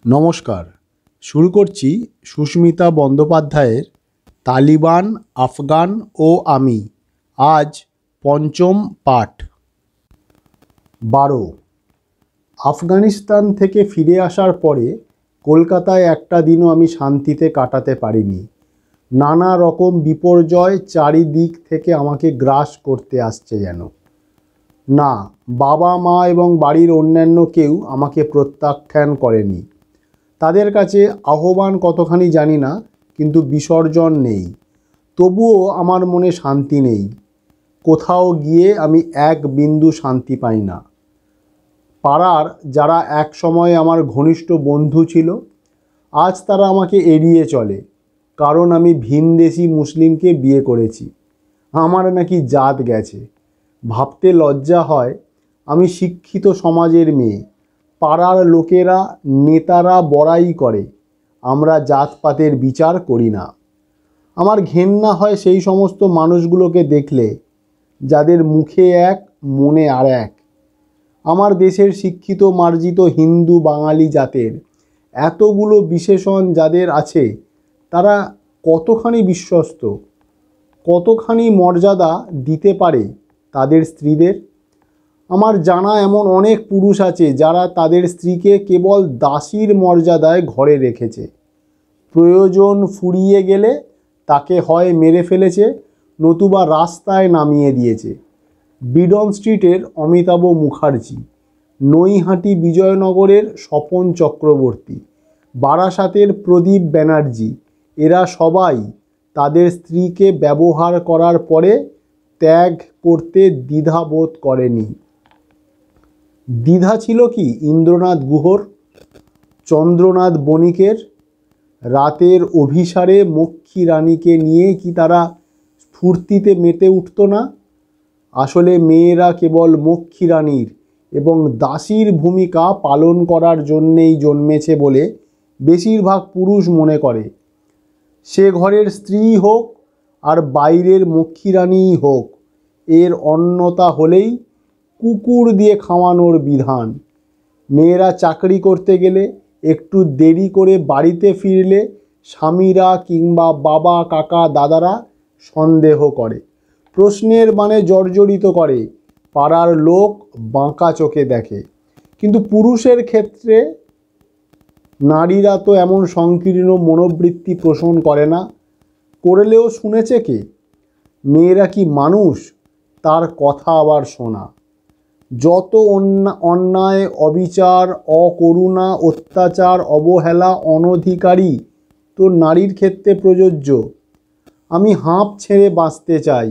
নমস্কার। শুরু করছি সুস্মিতা বন্দ্যোপাধ্যায়ের তালিবান, আফগান ও আমি। আজ পঞ্চম পাঠ। 12। আফগানিস্তান থেকে ফিরে আসার পরে কলকাতায় একটা দিনও আমি শান্তিতে কাটাতে পারিনি। নানা রকম বিপর্যয় চারিদিক থেকে আমাকে গ্রাস করতে আসছে যেন। না, বাবা মা এবং বাড়ির অন্যান্য কেউ আমাকে প্রত্যাখ্যান করেনি। তাদের কাছে আহ্বান কতখানি জানি না, কিন্তু বিসর্জন নেই। তবুও আমার মনে শান্তি নেই। কোথাও গিয়ে আমি এক বিন্দু শান্তি পাই না। পাড়ার যারা এক সময় আমার ঘনিষ্ঠ বন্ধু ছিল, আজ তারা আমাকে এড়িয়ে চলে, কারণ আমি ভিনদেশি মুসলিমকে বিয়ে করেছি। আমার নাকি জাত গেছে। ভাবতে লজ্জা হয়, আমি শিক্ষিত সমাজের মেয়ে। পাড়ার লোকেরা, নেতারা বড়াই করে, আমরা জাতপাতের বিচার করি না। আমার ঘেন্না হয় সেই সমস্ত মানুষগুলোকে দেখলে, যাদের মুখে এক, মনে আর এক। আমার দেশের শিক্ষিত মার্জিত হিন্দু বাঙালি জাতের এতগুলো বিশেষণ যাদের আছে, তারা কতখানি বিশ্বস্ত, কতখানি মর্যাদা দিতে পারে তাদের স্ত্রীদের। আমার জানা এমন অনেক পুরুষ আছে যারা তাদের স্ত্রীকে কেবল দাসীর মর্যাদায় ঘরে রেখেছে। প্রয়োজন ফুরিয়ে গেলে তাকে হয় মেরে ফেলেছে, নতুবা রাস্তায় নামিয়ে দিয়েছে। বিডন স্ট্রিটের অমিতাভ মুখার্জি, নৈহাটি বিজয়নগরের স্বপন চক্রবর্তী, বারাসাতের প্রদীপ ব্যানার্জি, এরা সবাই তাদের স্ত্রীকে ব্যবহার করার পরে ত্যাগ করতে দ্বিধাবোধ করেনি। দ্বিধা ছিল কি ইন্দ্রনাথ গুহর, চন্দ্রনাথ বণিকের? রাতের অভিসারে মক্ষী রানীকে নিয়ে কি তারা স্ফূর্তিতে মেতে উঠত না? আসলে মেয়েরা কেবল মক্ষী রানীর এবং দাসীর ভূমিকা পালন করার জন্যেই জন্মেছে বলে বেশিরভাগ পুরুষ মনে করে। সে ঘরের স্ত্রী হোক আর বাইরের মক্ষী রানীই হোক, এর অন্যতা হলেই কুকুর দিয়ে খাওয়ানোর বিধান। মেয়েরা চাকরি করতে গেলে একটু দেরি করে বাড়িতে ফিরলে স্বামীরা কিংবা বাবা কাকা দাদারা সন্দেহ করে, প্রশ্নের বাণে জর্জরিত করে, পাড়ার লোক বাঁকা চোখে দেখে। কিন্তু পুরুষের ক্ষেত্রে নারীরা তো এমন সংকীর্ণ মনোবৃত্তি পোষণ করে না। করলেও শুনেছে কে? মেয়েরা কি মানুষ? তার কথা আবার শোনা। যত অন্যায়, অবিচার, অকরুণা, অত্যাচার, অবহেলা, অনধিকারী তো নারীর ক্ষেত্রে প্রযোজ্য। আমি হাঁপ ছেড়ে বাঁচতে চাই,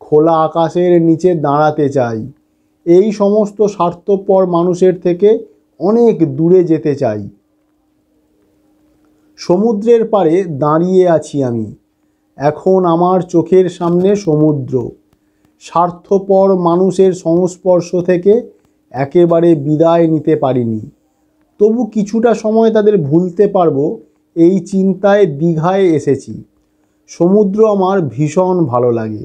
খোলা আকাশের নিচে দাঁড়াতে চাই, এই সমস্ত স্বার্থপর মানুষের থেকে অনেক দূরে যেতে চাই। সমুদ্রের পাড়ে দাঁড়িয়ে আছি আমি। এখন আমার চোখের সামনে সমুদ্র। স্বার্থপর মানুষের সংস্পর্শ থেকে একেবারে বিদায় নিতে পারিনি। তবু কিছুটা সময় তাদের ভুলতে পারবো, এই চিন্তায় দীঘায় এসেছি। সমুদ্র আমার ভীষণ ভালো লাগে।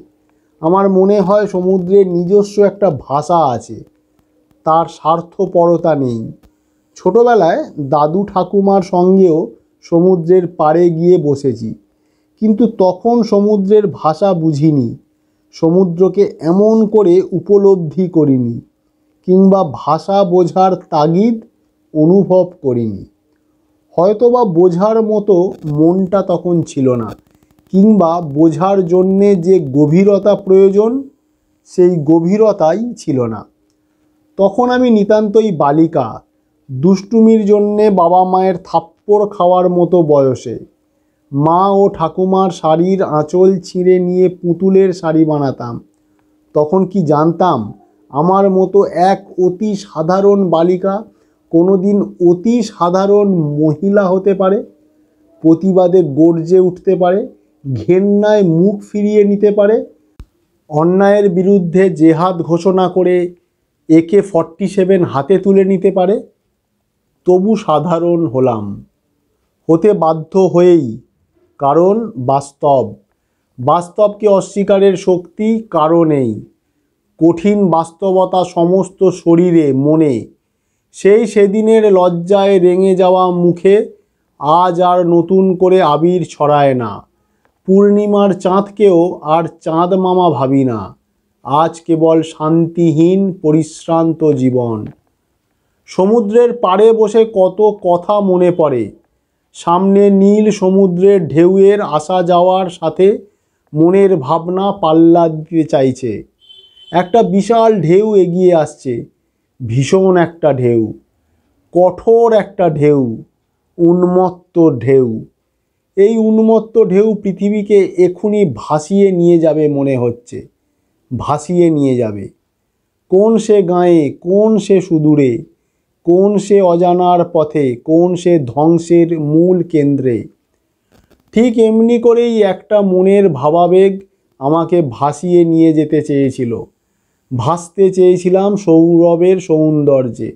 আমার মনে হয় সমুদ্রের নিজস্ব একটা ভাষা আছে, তার স্বার্থপরতা নেই। ছোটবেলায় দাদু ঠাকুমার সঙ্গেও সমুদ্রের পাড়ে গিয়ে বসেছি, কিন্তু তখন সমুদ্রের ভাষা বুঝিনি, সমুদ্রকে এমন করে উপলব্ধি করিনি, কিংবা ভাষা বোঝার তাগিদ অনুভব করিনি। হয়তোবা বোঝার মতো মনটা তখন ছিল না, কিংবা বোঝার জন্যে যে গভীরতা প্রয়োজন সেই গভীরতাই ছিল না। তখন আমি নিতান্তই বালিকা, দুষ্টুমির জন্যে বাবা মায়ের থাপ্পড় খাওয়ার মতো বয়সে। মা ও ঠাকুমার শাড়ির আঁচল ছিঁড়ে নিয়ে পুতুলের শাড়ি বানাতাম। তখন কি জানতাম আমার মতো এক অতি সাধারণ বালিকা কোনোদিন অতি সাধারণ মহিলা হতে পারে, প্রতিবাদে গর্জে উঠতে পারে, ঘেন্নায় মুখ ফিরিয়ে নিতে পারে, অন্যায়ের বিরুদ্ধে জেহাদ ঘোষণা করে AK-47 হাতে তুলে নিতে পারে। তবু সাধারণ হলাম, হতে বাধ্য হয়েই, কারণ বাস্তবকে অস্বীকারের শক্তি কারো নেই। কঠিন বাস্তবতা সমস্ত শরীরে মনে সেদিনের লজ্জায় রেঙে যাওয়া মুখে আজ আর নতুন করে আবির ছড়ায় না। পূর্ণিমার চাঁদকেও আর চাঁদ মামা ভাবি না। আজ কেবল শান্তিহীন পরিশ্রান্ত জীবন। সমুদ্রের পাড়ে বসে কত কথা মনে পড়ে। সামনে নীল সমুদ্রের ঢেউয়ের আসা যাওয়ার সাথে মনের ভাবনা পাল্লা দিতে চাইছে। একটা বিশাল ঢেউ এগিয়ে আসছে, ভীষণ একটা ঢেউ, কঠোর একটা ঢেউ, উন্মত্ত ঢেউ। এই উন্মত্ত ঢেউ পৃথিবীকে এখুনি ভাসিয়ে নিয়ে যাবে মনে হচ্ছে, ভাসিয়ে নিয়ে যাবে। কোন সে গাঁয়ে, কোন সে সুদূরে, কোন সে অজানার পথে, কোন সে ধ্বংসের মূল কেন্দ্রে। ঠিক এমনি করেই একটা মনের ভাবাবেগ আমাকে ভাসিয়ে নিয়ে যেতে চেয়েছিল। ভাসতে চেয়েছিলাম সৌরভের সৌন্দর্যে।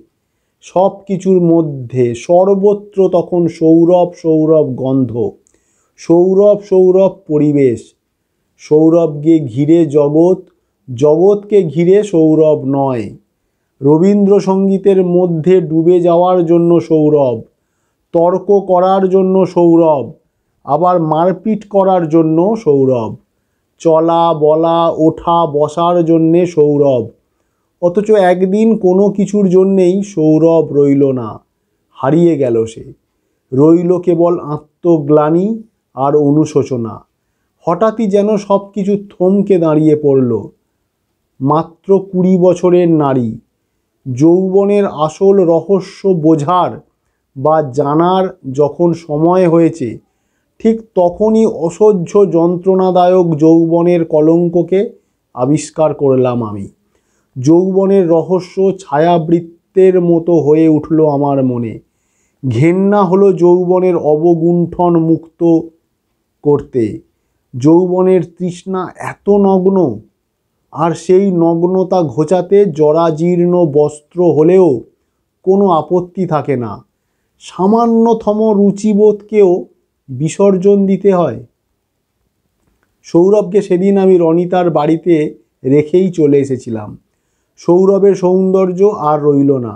সব কিছুর মধ্যে সর্বত্র তখন সৌরভ সৌরভ গন্ধ, সৌরভ সৌরভ পরিবেশ, সৌরভকে ঘিরে জগৎ, জগৎকে ঘিরে সৌরভ নয়। রবীন্দ্রসঙ্গীতের মধ্যে ডুবে যাওয়ার জন্য সৌরভ, তর্ক করার জন্য সৌরভ, আবার মারপিট করার জন্য সৌরভ, চলা বলা ওঠা বসার জন্যে সৌরভ। অথচ একদিন কোনো কিছুর জন্যেই সৌরভ রইল না, হারিয়ে গেল সে। রইল কেবল আত্মগ্লানি আর অনুশোচনা। হঠাৎই যেন সব কিছু থমকে দাঁড়িয়ে পড়ল। মাত্র 20 বছরের নারী, যৌবনের আসল রহস্য বোঝার বা জানার যখন সময় হয়েছে, ঠিক তখনই অসহ্য যন্ত্রণাদায়ক যৌবনের কলঙ্ককে আবিষ্কার করলাম আমি। যৌবনের রহস্য ছায়াবৃত্তের মতো হয়ে উঠল আমার মনে। ঘেন্না হলো যৌবনের অবগুণ্ঠন মুক্ত করতে। যৌবনের তৃষ্ণা এত নগ্ন, আর সেই নগ্নতা ঘোচাতে জরাজীর্ণ বস্ত্র হলেও কোনো আপত্তি থাকে না। সামান্যতম রুচিবোধকেও বিসর্জন দিতে হয়। সৌরভকে সেদিন আমি রনিতার বাড়িতে রেখেই চলে এসেছিলাম। সৌরভের সৌন্দর্য আর রইল না।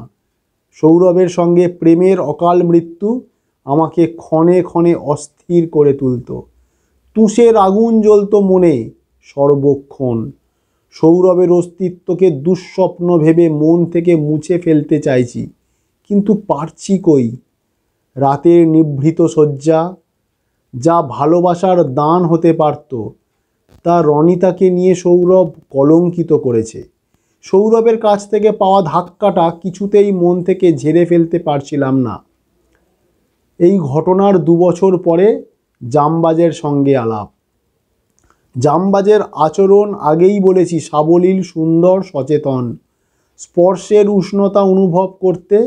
সৌরভের সঙ্গে প্রেমের অকাল মৃত্যু আমাকে ক্ষণে ক্ষণে অস্থির করে তুলত। তুষের আগুন জ্বলত মনে সর্বক্ষণ। সৌরভের অস্তিত্বকে দুঃস্বপ্ন ভেবে মন থেকে মুছে ফেলতে চাইছি, কিন্তু পারছি কই। রাতের নিভৃত শয্যা, যা ভালোবাসার দান হতে পারত, তা রনিতাকে নিয়ে সৌরভ কলঙ্কিত করেছে। সৌরভের কাছ থেকে পাওয়া ধাক্কাটা কিছুতেই মন থেকে ঝেড়ে ফেলতে পারছিলাম না। এই ঘটনার 2 বছর পরে জামবাজের সঙ্গে আলাপ। জামবাজের আচরণ আগেই বলেছি সাবলীল, সুন্দর, সচেতন। স্পর্শের উষ্ণতা অনুভব করতে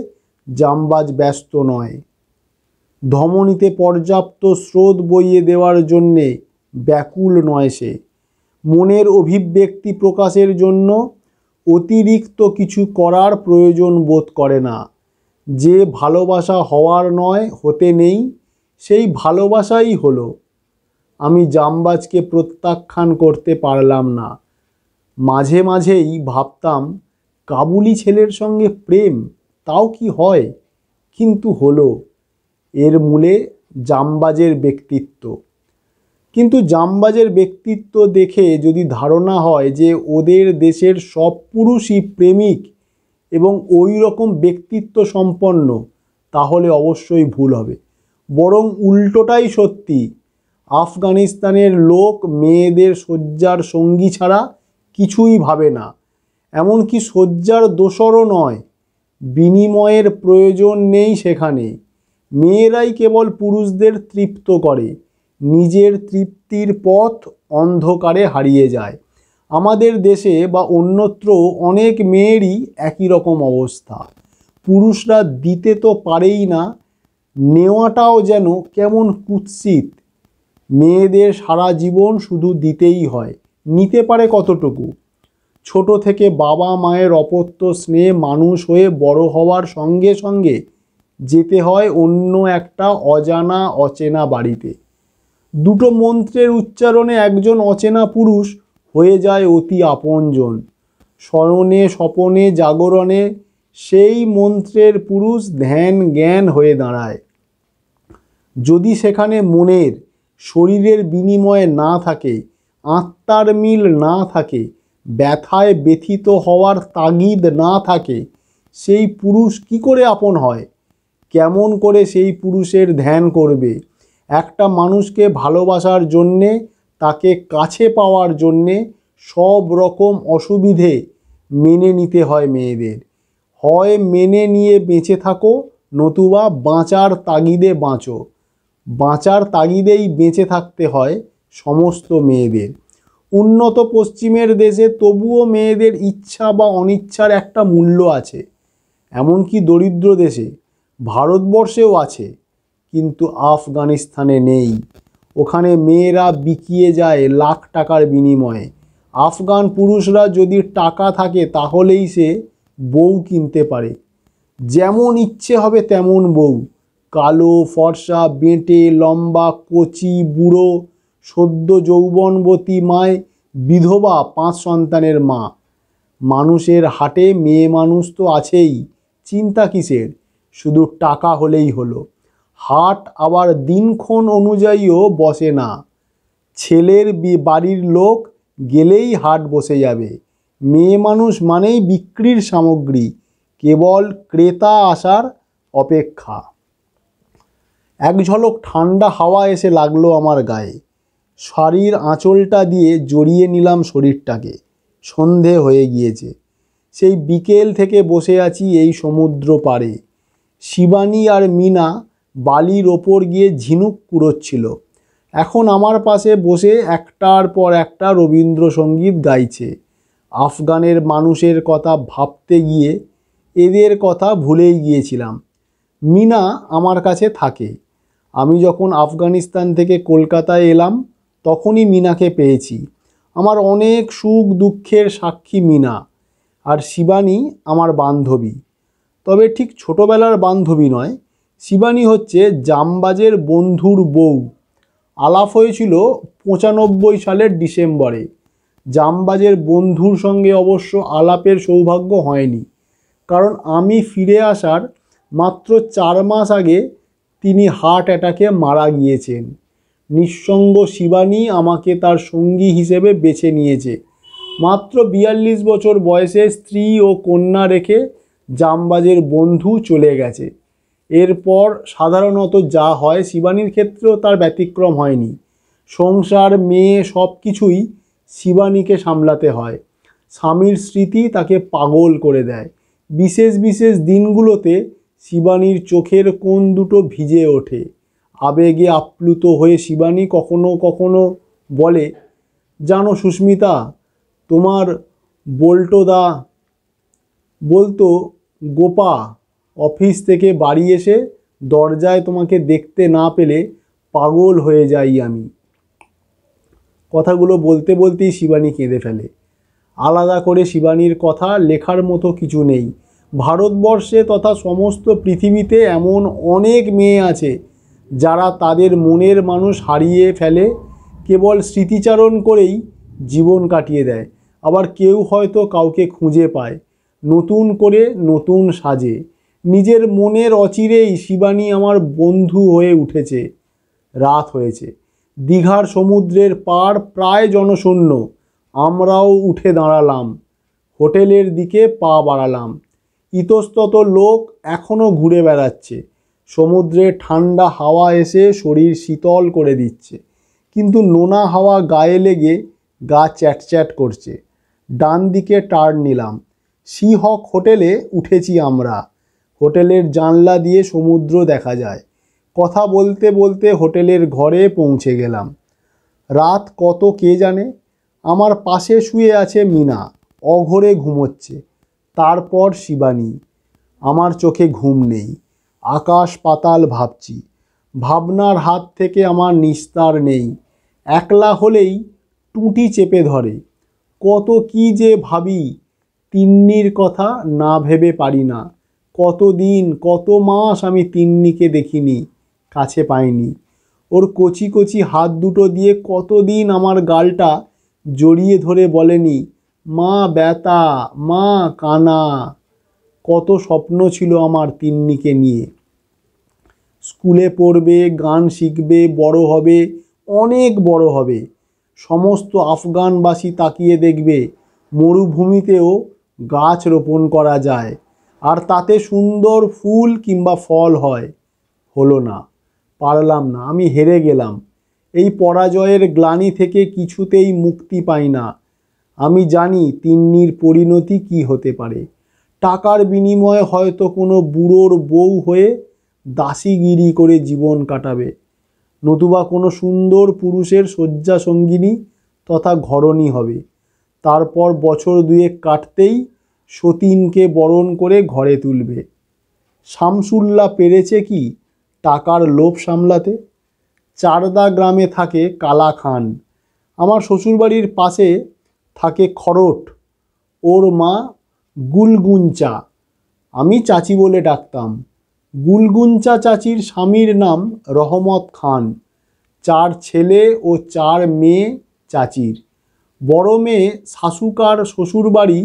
জামবাজ ব্যস্ত নয়। ধমনীতে পর্যাপ্ত স্রোত বইয়ে দেওয়ার জন্যে ব্যাকুল নয় সে। মনের অভিব্যক্তি প্রকাশের জন্য অতিরিক্ত কিছু করার প্রয়োজন বোধ করে না। যে ভালোবাসা হওয়ার নয়, হতে নেই, সেই ভালোবাসাই হলো। আমি জামবাজকে প্রত্যাখ্যান করতে পারলাম না। মাঝে মাঝেই ভাবতাম, কাবুলি ছেলের সঙ্গে প্রেম, তাও কি হয়? কিন্তু হলো। এর মূলে জামবাজের ব্যক্তিত্ব। কিন্তু জামবাজের ব্যক্তিত্ব দেখে যদি ধারণা হয় যে ওদের দেশের সব পুরুষই প্রেমিক এবং ওই রকম ব্যক্তিত্ব সম্পন্ন, তাহলে অবশ্যই ভুল হবে। বরং উল্টোটাই সত্যি। আফগানিস্তানের লোক মেয়েদের শয্যার সঙ্গী ছাড়া কিছুই ভাবে না। এমনকি শয্যার দোসরও নয়। বিনিময়ের প্রয়োজন নেই সেখানে। মেয়েরাই কেবল পুরুষদের তৃপ্ত করে। নিজের তৃপ্তির পথ অন্ধকারে হারিয়ে যায়। আমাদের দেশে বা অন্যত্র অনেক মেয়েরই একই রকম অবস্থা। পুরুষরা দিতে তো পারেই না, নেওয়াটাও যেন কেমন কুৎসিত। মেয়েদের সারা জীবন শুধু দিতেই হয়, নিতে পারে কতটুকু? ছোট থেকে বাবা মায়ের অপত্য স্নেহে মানুষ হয়ে বড় হওয়ার সঙ্গে সঙ্গে যেতে হয় অন্য একটা অজানা অচেনা বাড়িতে। দুটো মন্ত্রের উচ্চারণে একজন অচেনা পুরুষ হয়ে যায় অতি আপনজন। শয়নে স্বপনে জাগরণে সেই মন্ত্রের পুরুষ ধ্যান জ্ঞান হয়ে দাঁড়ায়। যদি সেখানে মনের শরীরের বিনিময়ে না থাকে, আত্মার মিল না থাকে, ব্যথায় ব্যথিত হওয়ার তাগিদ না থাকে, সেই পুরুষ কি করে আপন হয়? কেমন করে সেই পুরুষের ধ্যান করবে? একটা মানুষকে ভালোবাসার জন্যে, তাকে কাছে পাওয়ার জন্যে সব রকম অসুবিধে মেনে নিতে হয় মেয়েদের। হয় মেনে নিয়ে বেঁচে থাকো, নতুবা বাঁচার তাগিদে বাঁচো। বাঁচার তাগিদেই বেঁচে থাকতে হয় সমস্ত মেয়েদের। উন্নত পশ্চিমের দেশে তবুও মেয়েদের ইচ্ছা বা অনিচ্ছার একটা মূল্য আছে। এমনকি দরিদ্র দেশে, ভারতবর্ষেও আছে, কিন্তু আফগানিস্তানে নেই। ওখানে মেয়েরা বিকিয়ে যায় লাখ টাকার বিনিময়ে। আফগান পুরুষরা যদি টাকা থাকে তাহলেই সে বউ কিনতে পারে। যেমন ইচ্ছে হবে তেমন বউ, কালো, ফর্সা, বেঁটে, লম্বা, কচি, বুড়ো, সদ্য যৌবনবতী মায়, বিধবা, 5 সন্তানের মা। মানুষের হাটে মেয়ে মানুষ তো আছেই, চিন্তা কিসের? শুধু টাকা হলেই হলো। হাট আবার দিনক্ষণ অনুযায়ীও বসে না। ছেলের বাড়ির লোক গেলেই হাট বসে যাবে। মেয়ে মানুষ মানেই বিক্রির সামগ্রী, কেবল ক্রেতা আসার অপেক্ষা। এক ঝলক ঠান্ডা হাওয়া এসে লাগলো আমার গায়ে। শাড়ির আঁচলটা দিয়ে জড়িয়ে নিলাম শরীরটাকে। সন্ধে হয়ে গিয়েছে। সেই বিকেল থেকে বসে আছি এই সমুদ্র পাড়ে। শিবানী আর মিনা বালির ওপর গিয়ে ঝিনুক কুড়োচ্ছিল। এখন আমার পাশে বসে একটার পর একটা রবীন্দ্রসঙ্গীত গাইছে। আফগানের মানুষের কথা ভাবতে গিয়ে এদের কথা ভুলেই গিয়েছিলাম। মিনা আমার কাছে থাকে। আমি যখন আফগানিস্তান থেকে কলকাতায় এলাম তখনই মিনাকে পেয়েছি। আমার অনেক সুখ দুঃখের সাক্ষী মিনা। আর শিবানী আমার বান্ধবী। তবে ঠিক ছোটোবেলার বান্ধবী নয়। শিবানী হচ্ছে জামবাজের বন্ধুর বউ। আলাপ হয়েছিল 95 সালের ডিসেম্বরে। জামবাজের বন্ধুর সঙ্গে অবশ্য আলাপের সৌভাগ্য হয়নি, কারণ আমি ফিরে আসার মাত্র 4 মাস আগে তিনি হার্ট অ্যাটাকে মারা গিয়েছেন। নিঃসঙ্গ শিবানী আমাকে তার সঙ্গী হিসেবে বেছে নিয়েছে। মাত্র 42 বছর বয়সে স্ত্রী ও কন্যা রেখে জামবাজের বন্ধু চলে গেছে। এরপর সাধারণত যা হয়, শিবানীর ক্ষেত্রেও তার ব্যতিক্রম হয়নি। সংসার, মেয়ে, সব কিছুই শিবানীকে সামলাতে হয়। স্বামীর স্মৃতি তাকে পাগল করে দেয়। বিশেষ বিশেষ দিনগুলোতে শিবানীর চোখের কোণ দুটো ভিজে ওঠে। আবেগে আপ্লুত হয়ে শিবানী কখনো কখনো বলে, জানো সুস্মিতা, তোমার বল্টুদা বলতো, গোপা, অফিস থেকে বাড়ি এসে দরজায় তোমাকে দেখতে না পেলে পাগল হয়ে যাই আমি। কথাগুলো বলতে বলতেই শিবানী কেঁদে ফেলে। আলাদা করে শিবানীর কথা লেখার মতো কিছু নেই। ভারতবর্ষে তথা সমস্ত পৃথিবীতে এমন অনেক মেয়ে আছে যারা তাদের মনের মানুষ হারিয়ে ফেলে, কেবল স্মৃতিচারণ করেই জীবন কাটিয়ে দেয়। আবার কেউ হয়তো কাউকে খুঁজে পায় নতুন করে, নতুন সাজে। নিজের মনের অচিরেই শিবানী আমার বন্ধু হয়ে উঠেছে। রাত হয়েছে। দীঘার সমুদ্রের পাড় প্রায় জনশূন্য। আমরাও উঠে দাঁড়ালাম। হোটেলের দিকে পা বাড়ালাম। ইতস্তত লোক এখনও ঘুরে বেড়াচ্ছে। সমুদ্রে ঠান্ডা হাওয়া এসে শরীর শীতল করে দিচ্ছে, কিন্তু নোনা হাওয়া গায়ে লেগে গা চ্যাটচ্যাট করছে। ডান দিকে টার্ন নিলাম। সিহক হোটেলে উঠেছি আমরা। হোটেলের জানলা দিয়ে সমুদ্র দেখা যায়। কথা বলতে বলতে হোটেলের ঘরে পৌঁছে গেলাম। রাত কত কে জানে। আমার পাশে শুয়ে আছে মিনা, অঘোরে ঘুমোচ্ছে। তারপর শিবানী। আমার চোখে ঘুম নেই। আকাশ পাতাল ভাবছি। ভাবনার হাত থেকে আমার নিস্তার নেই। একলা হলেই টুঁটি চেপে ধরে। কত কি যে ভাবি, তিন্নির কথা না ভেবে পারি না। কতদিন, কত মাস আমি তিন্নিকে দেখিনি, কাছে পাইনি। ওর কচি কচি হাত দুটো দিয়ে কতদিন আমার গালটা জড়িয়ে ধরে বলেনি, মা ব্যথা, মা কানা। কত স্বপ্ন ছিল আমার তিন্নিকে নিয়ে। স্কুলে পড়বে, গান শিখবে, বড় হবে, অনেক বড় হবে। সমস্ত আফগানবাসী তাকিয়ে দেখবে মরুভূমিতেও গাছ রোপণ করা যায়, আর তাতে সুন্দর ফুল কিংবা ফল হয়। হলো না, পারলাম না, আমি হেরে গেলাম। এই পরাজয়ের গ্লানি থেকে কিছুতেই মুক্তি পাই না। আমি জানি তিন্নির পরিণতি কি হতে পারে। টাকার বিনিময়ে হয়তো কোনো বুড়োর বউ হয়ে দাসীগিরি করে জীবন কাটাবে, নতুবা কোনো সুন্দর পুরুষের শয্যা সঙ্গিনী তথা ঘরণী হবে। তারপর বছর দুয়েক কাটতেই সতীনকে বরণ করে ঘরে তুলবে। শামসুল্লাহ পেরেছে কি টাকার লোভ সামলাতে? চারদা গ্রামে থাকে কালা খান। আমার শ্বশুরবাড়ির পাশে থাকে খরট, ওর মা গুলগুঞ্চা, আমি চাচি বলে ডাকতাম। গুলগুঞ্চা চাচির স্বামীর নাম রহমত খান। 4 ছেলে ও 4 মেয়ে চাচির। বড় মেয়ে শাশুকার শ্বশুরবাড়ি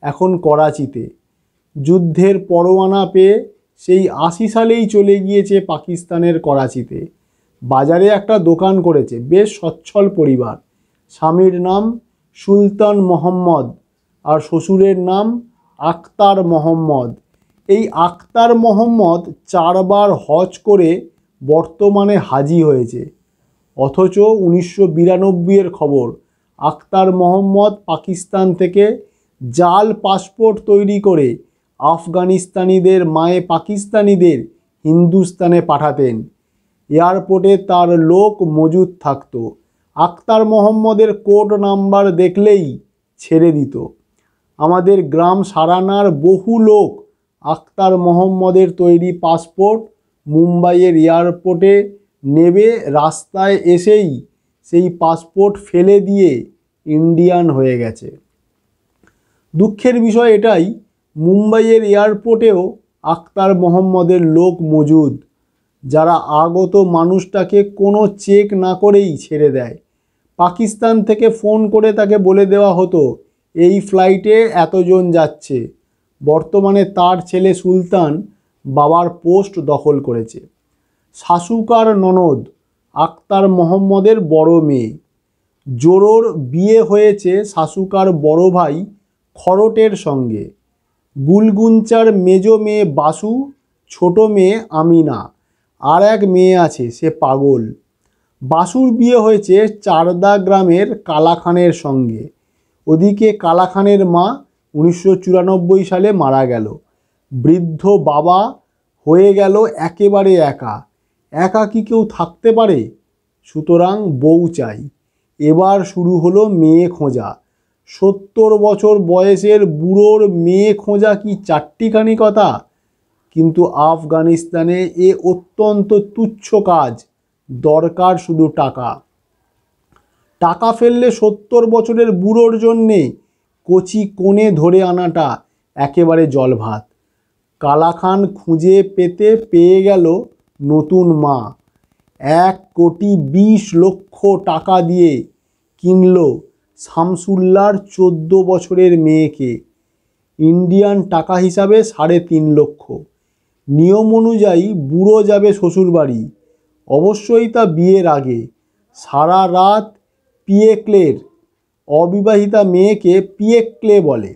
এখন করাচিতে। যুদ্ধের পরোয়ানা পেয়ে সেই 80 সালেই চলে গিয়েছে পাকিস্তানের করাচিতে। বাজারে একটা দোকান করেছে, বেশ সচ্ছল পরিবার। স্বামীর নাম সুলতান মোহাম্মদ আর শ্বশুরের নাম আখতার মোহাম্মদ। এই আখতার মোহাম্মদ 4 বার হজ করে বর্তমানে হাজি হয়েছে। অথচ 1992-এর খবর, আখতার মোহাম্মদ পাকিস্তান থেকে জাল পাসপোর্ট তৈরি করে আফগানিস্তানিদের মায়ে পাকিস্তানিদের হিন্দুস্তানে পাঠাতেন। এয়ারপোর্টে তার লোক মজুদ থাকত। আখতার মোহাম্মদের কোড নাম্বার দেখলেই ছেড়ে দিত। আমাদের গ্রাম সারানার বহু লোক আখতার মোহাম্মদের তৈরি পাসপোর্ট মুম্বাইয়ের এয়ারপোর্টে নেবে, রাস্তায় এসেই সেই পাসপোর্ট ফেলে দিয়ে ইন্ডিয়ান হয়ে গেছে। দুঃখের বিষয় এটাই, মুম্বাইয়ের এয়ারপোর্টেও আখতার মোহাম্মদের লোক মজুদ, যারা আগত মানুষটাকে কোনো চেক না করেই ছেড়ে দেয়। পাকিস্তান থেকে ফোন করে তাকে বলে দেওয়া হতো এই ফ্লাইটে এতজন যাচ্ছে। বর্তমানে তার ছেলে সুলতান বাবার পোস্ট দখল করেছে। শাশুকার ননদ আখতার মোহাম্মদের বড় মেয়ে। জোরোর বিয়ে হয়েছে শাশুকার বড় ভাই খরটের সঙ্গে। গুলগুঞ্চার মেজ মেয়ে বাসু, ছোট মেয়ে আমিনা, আর এক মেয়ে আছে, সে পাগল। বাসুর বিয়ে হয়েছে চারদা গ্রামের কালাখানের সঙ্গে। ওদিকে কালাখানের মা 1994 সালে মারা গেল। বৃদ্ধ বাবা হয়ে গেল একেবারে একা। একা কি কেউ থাকতে পারে? সুতরাং বউ চাই। এবার শুরু হলো মেয়ে খোঁজা। 70 বছর বয়সের বুড়োর মেয়ে খোঁজা কি চারটিখানি কথা? কিন্তু আফগানিস্তানে এ অত্যন্ত তুচ্ছ কাজ। দরকার শুধু টাকা। টাকা ফেললে 70 বছরের বুড়োর জন্যে কচি কোণে ধরে আনাটা একেবারে জলভাত। কালাখান খুঁজে পেয়ে গেল নতুন মা। 1,20,00,000 টাকা দিয়ে কিনল শামসুল্লাহর 14 বছরের মেয়েকে। ইন্ডিয়ান টাকা হিসাবে 3.5 লক্ষ। নিয়ম অনুযায়ী বুড়ো যাবে শ্বশুরবাড়ি, অবশ্যই তা বিয়ের আগে। সারা রাত পিয়েক্লের, অবিবাহিতা মেয়েকে পিয়েক্লে বলে,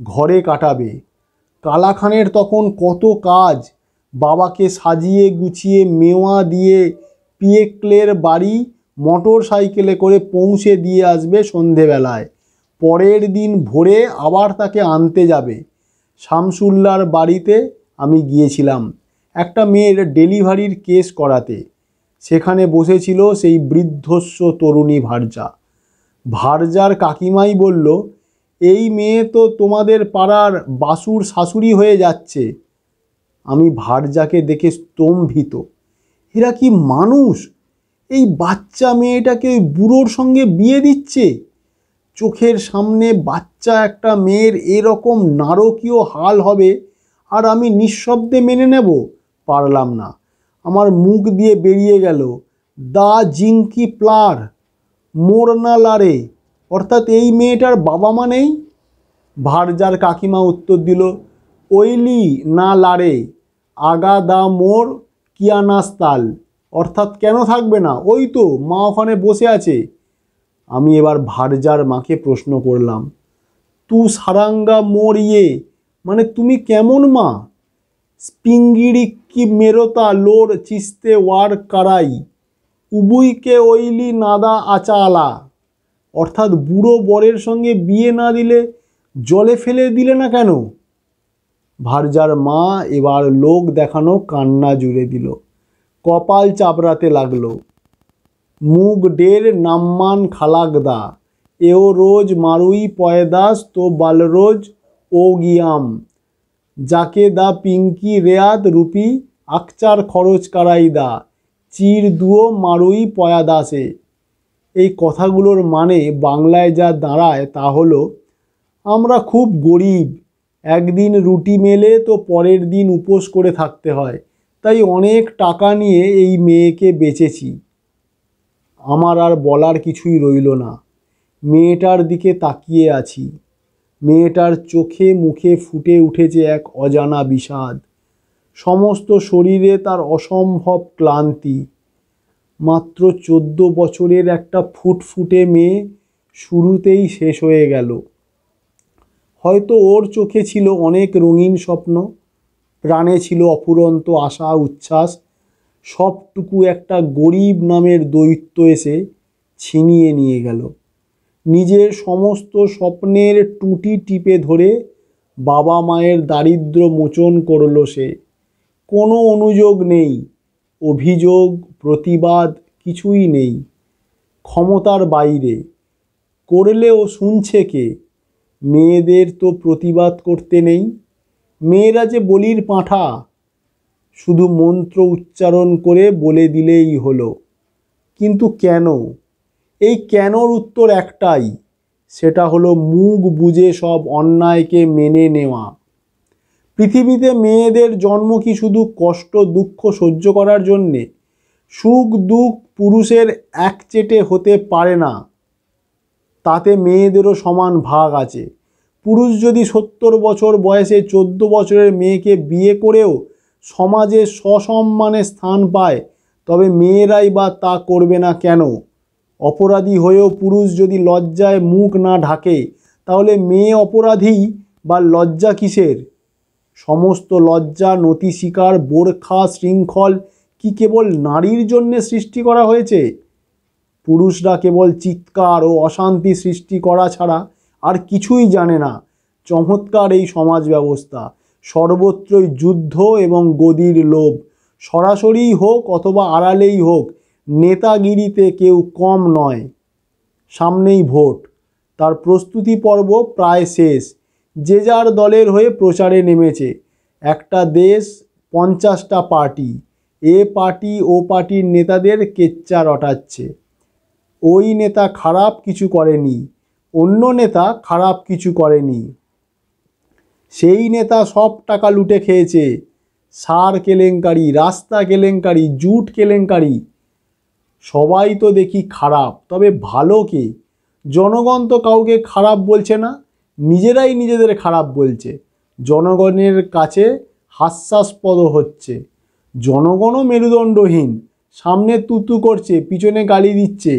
ঘরে কাটাবে। কালাখানের তখন কত কাজ। বাবাকে সাজিয়ে গুছিয়ে মেওয়া দিয়ে পিয়েক্লের বাড়ি মোটর সাইকেলে করে পৌঁছে দিয়ে আসবে সন্ধেবেলায়। পরের দিন ভোরে আবার তাকে আনতে যাবে। শামসুল্লাহর বাড়িতে আমি গিয়েছিলাম একটা মেয়ের ডেলিভারির কেস করাতে। সেখানে বসেছিল সেই বৃদ্ধস্ব তরুণী ভার্যা। ভার্যার কাকিমাই বলল, এই মেয়ে তো তোমাদের পাড়ার বাসুর শাশুড়ি হয়ে যাচ্ছে। আমি ভার্যাকে দেখে স্তম্ভিত। এরা কি মানুষ? এই বাচ্চা মেয়েটাকে ওই বুড়োর সঙ্গে বিয়ে দিচ্ছে। চোখের সামনে বাচ্চা একটা মেয়ের এরকম নারকীয় হাল হবে আর আমি নিঃশব্দে মেনে নেব? পারলাম না। আমার মুখ দিয়ে বেরিয়ে গেল, দা জিঙ্কি প্লার মোরনা লারে, অর্থাৎ এই মেয়েটার বাবা মা নেই। ভার্যার কাকিমা উত্তর দিল, ওইলি না লারে আগা দা মোর কিয়ানাস্তাল, অর্থাৎ কেন থাকবে না, ওই তো মা ওখানে বসে আছে। আমি এবার ভার্যার মাকে প্রশ্ন করলাম, তু সারাঙ্গা মোর ইয়ে, মানে তুমি কেমন মা? স্পিঙ্গিরি কি মেরোতা লোর চিস্তে ওয়ার কারাই উবুইকে ওইলি নাদা আচালা, অর্থাৎ বুড়ো বরের সঙ্গে বিয়ে না দিলে জলে ফেলে দিলে না কেন? ভার্যার মা এবার লোক দেখানো কান্না জুড়ে দিল, কপাল চাপড়াতে লাগলো। মুগ ডের নাম্মান খালাকদা এও রোজ মারুই পয়দাস তো বালরোজ ও গিয়াম যাকে দা পিঙ্কি রেয়াত রুপি আকচার খরচ কারাই দা চির দুও মারুই পয়াদাসে। এই কথাগুলোর মানে বাংলায় যা দাঁড়ায় তা হলো, আমরা খুব গরিব, একদিন রুটি মেলে তো পরের দিন উপোস করে থাকতে হয়, তাই অনেক টাকা নিয়ে এই মেয়েকে বেচেছি। আমার আর বলার কিছুই রইল না, মেয়েটার দিকে তাকিয়ে আছি। মেয়েটার চোখে মুখে ফুটে উঠেছে এক অজানা বিষাদ, সমস্ত শরীরে তার অসম্ভব ক্লান্তি। মাত্র 14 বছরের একটা ফুটফুটে মেয়ে শুরুতেই শেষ হয়ে গেল। হয়তো ওর চোখে ছিল অনেক রঙিন স্বপ্ন, প্রাণে ছিল অফুরন্ত আশা উচ্ছ্বাস, সবটুকু একটা গরিব নামের দৈত্য এসে ছিনিয়ে নিয়ে গেল। নিজের সমস্ত স্বপ্নের টুটি টিপে ধরে বাবা মায়ের দারিদ্র্য মোচন করল সে। কোনো অনুযোগ নেই, অভিযোগ প্রতিবাদ কিছুই নেই, ক্ষমতার বাইরে। করলেও শুনছে কে? মেয়েদের তো প্রতিবাদ করতে নেই, মেয়েরা যে বলির পাঁঠা, শুধু মন্ত্র উচ্চারণ করে বলে দিলেই হলো। কিন্তু কেন? এই কেনর উত্তর একটাই, সেটা হলো মুখ বুজে সব অন্যায়কে মেনে নেওয়া। পৃথিবীতে মেয়েদের জন্ম কি শুধু কষ্ট দুঃখ সহ্য করার জন্যে? সুখ দুঃখ পুরুষের একচেটে হতে পারে না, তাতে মেয়েদেরও সমান ভাগ আছে। পুরুষ যদি 70 বছর বয়সে 14 বছরের মেয়েকে বিয়ে করেও সমাজে সসম্মানে স্থান পায়, তবে মেয়েরাই বা তা করবে না কেন? অপরাধী হয়েও পুরুষ যদি লজ্জায় মুখ না ঢাকে, তাহলে মেয়ে অপরাধী বা লজ্জা কিসের? সমস্ত লজ্জা নতি শিকার বোরখা শৃঙ্খল কি কেবল নারীর জন্যে সৃষ্টি করা হয়েছে? পুরুষরা কেবল চিৎকার ও অশান্তি সৃষ্টি করা ছাড়া আর কিছুই জানে না। চমৎকার এই সমাজ ব্যবস্থা, সর্বত্রই যুদ্ধ এবং গদির লোভ, সরাসরি হোক অথবা আড়ালেই হোক, নেতাগিরিতে কেউ কম নয়। সামনেই ভোট, তার প্রস্তুতি পর্ব প্রায় শেষ। যে যার দলের হয়ে প্রচারে নেমেছে। একটা দেশ, 50টা পার্টি, এ পার্টি ও পার্টির নেতাদের কেচ্চা রটাচ্ছে। ওই নেতা খারাপ কিছু করেনি, অন্য নেতা খারাপ কিছু করেনি, সেই নেতা সব টাকা লুটে খেয়েছে। সার কেলেঙ্কারি, রাস্তা কেলেঙ্কারি, জুট কেলেঙ্কারি, সবাই তো দেখি খারাপ, তবে ভালো কে? জনগণ তো কাউকে খারাপ বলছে না, নিজেরাই নিজেদের খারাপ বলছে, জনগণের কাছে হাস্যাস্পদ হচ্ছে। জনগণও মেরুদণ্ডহীন, সামনে তুতু করছে, পিছনে গালি দিচ্ছে,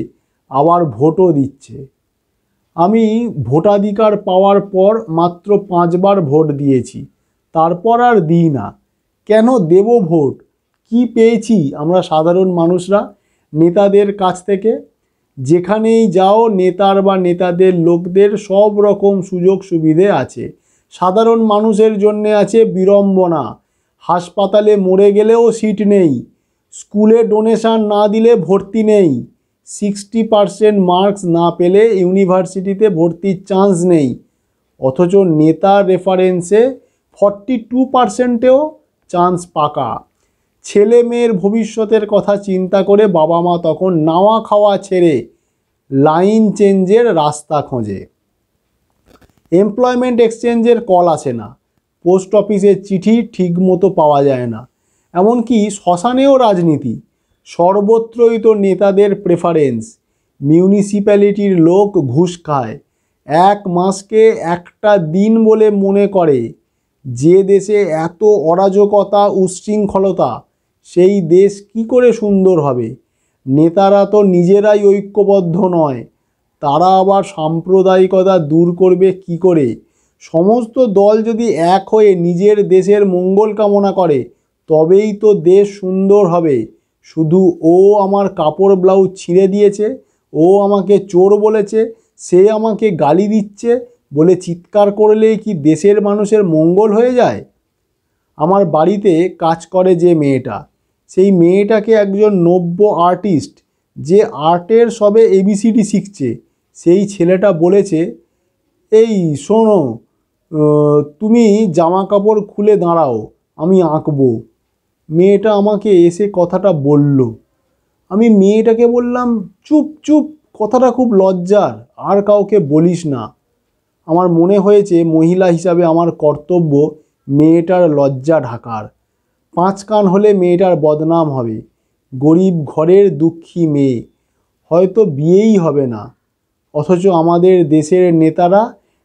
আবার ভোটও দিচ্ছে। আমি ভোটাধিকার পাওয়ার পর মাত্র 5 বার ভোট দিয়েছি, তারপর আর দিই না। কেন দেব ভোট? কি পেয়েছি আমরা সাধারণ মানুষরা নেতাদের কাছ থেকে? যেখানেই যাও নেতার বা নেতাদের লোকদের সব রকম সুযোগ সুবিধে আছে, সাধারণ মানুষের জন্যে আছে বিড়ম্বনা। হাসপাতালে মরে গেলেও সিট নেই, স্কুলে ডোনেশন না দিলে ভর্তি নেই, 60% মার্কস না পেলে ইউনিভার্সিটিতে ভর্তির চান্স নেই, অথচ নেতার রেফারেন্সে 42%-এও চান্স পাকা। ছেলে মেয়ের ভবিষ্যতের কথা চিন্তা করে বাবা মা তখন নাওয়া খাওয়া ছেড়ে লাইন চেঞ্জের রাস্তা খোঁজে। এমপ্লয়মেন্ট এক্সচেঞ্জের কল আসে না, পোস্ট অফিসের চিঠি ঠিক মতো পাওয়া যায় না, এমনকি শ্মশানেও রাজনীতি। সর্বত্রই তো নেতাদের প্রেফারেন্স। মিউনিসিপ্যালিটির লোক ঘুষ খায়, 1 মাসকে একটা দিন বলে মনে করে, যে দেশে এত অরাজকতা উচ্ছৃঙ্খলতা, সেই দেশ কি করে সুন্দর হবে? নেতারা তো নিজেরাই ঐক্যবদ্ধ নয়, তারা আবার সাম্প্রদায়িকতা দূর করবে কি করে? সমস্ত দল যদি এক হয়ে নিজের দেশের মঙ্গল কামনা করে তবেই তো দেশ সুন্দর হবে। শুধু ও আমার কাপড় ব্লাউজ ছিঁড়ে দিয়েছে, ও আমাকে চোর বলেছে, সে আমাকে গালি দিচ্ছে বলে চিৎকার করলেই কি দেশের মানুষের মঙ্গল হয়ে যায়? আমার বাড়িতে কাজ করে যে মেয়েটা, সেই মেয়েটাকে একজন নব্য আর্টিস্ট, যে আর্টের সবে এবিসিডি শিখছে, সেই ছেলেটা বলেছে, এই শোনো, তুমি জামা কাপড় খুলে দাঁড়াও, আমি আঁকবো। মেয়েটা আমাকে এসে কথাটা বলল। আমি মেয়েটাকে বললাম, চুপ চুপ, কথাটা খুব লজ্জার, আর কাউকে বলিস না। আমার মনে হয়েছে মহিলা হিসাবে আমার কর্তব্য মেয়েটার লজ্জা ঢাকার। 5 কান হলে মেয়েটার বদনাম হবে। গরিব ঘরের দুঃখী মেয়ে, হয়তো বিয়েই হবে না। অথচ আমাদের দেশের নেতারা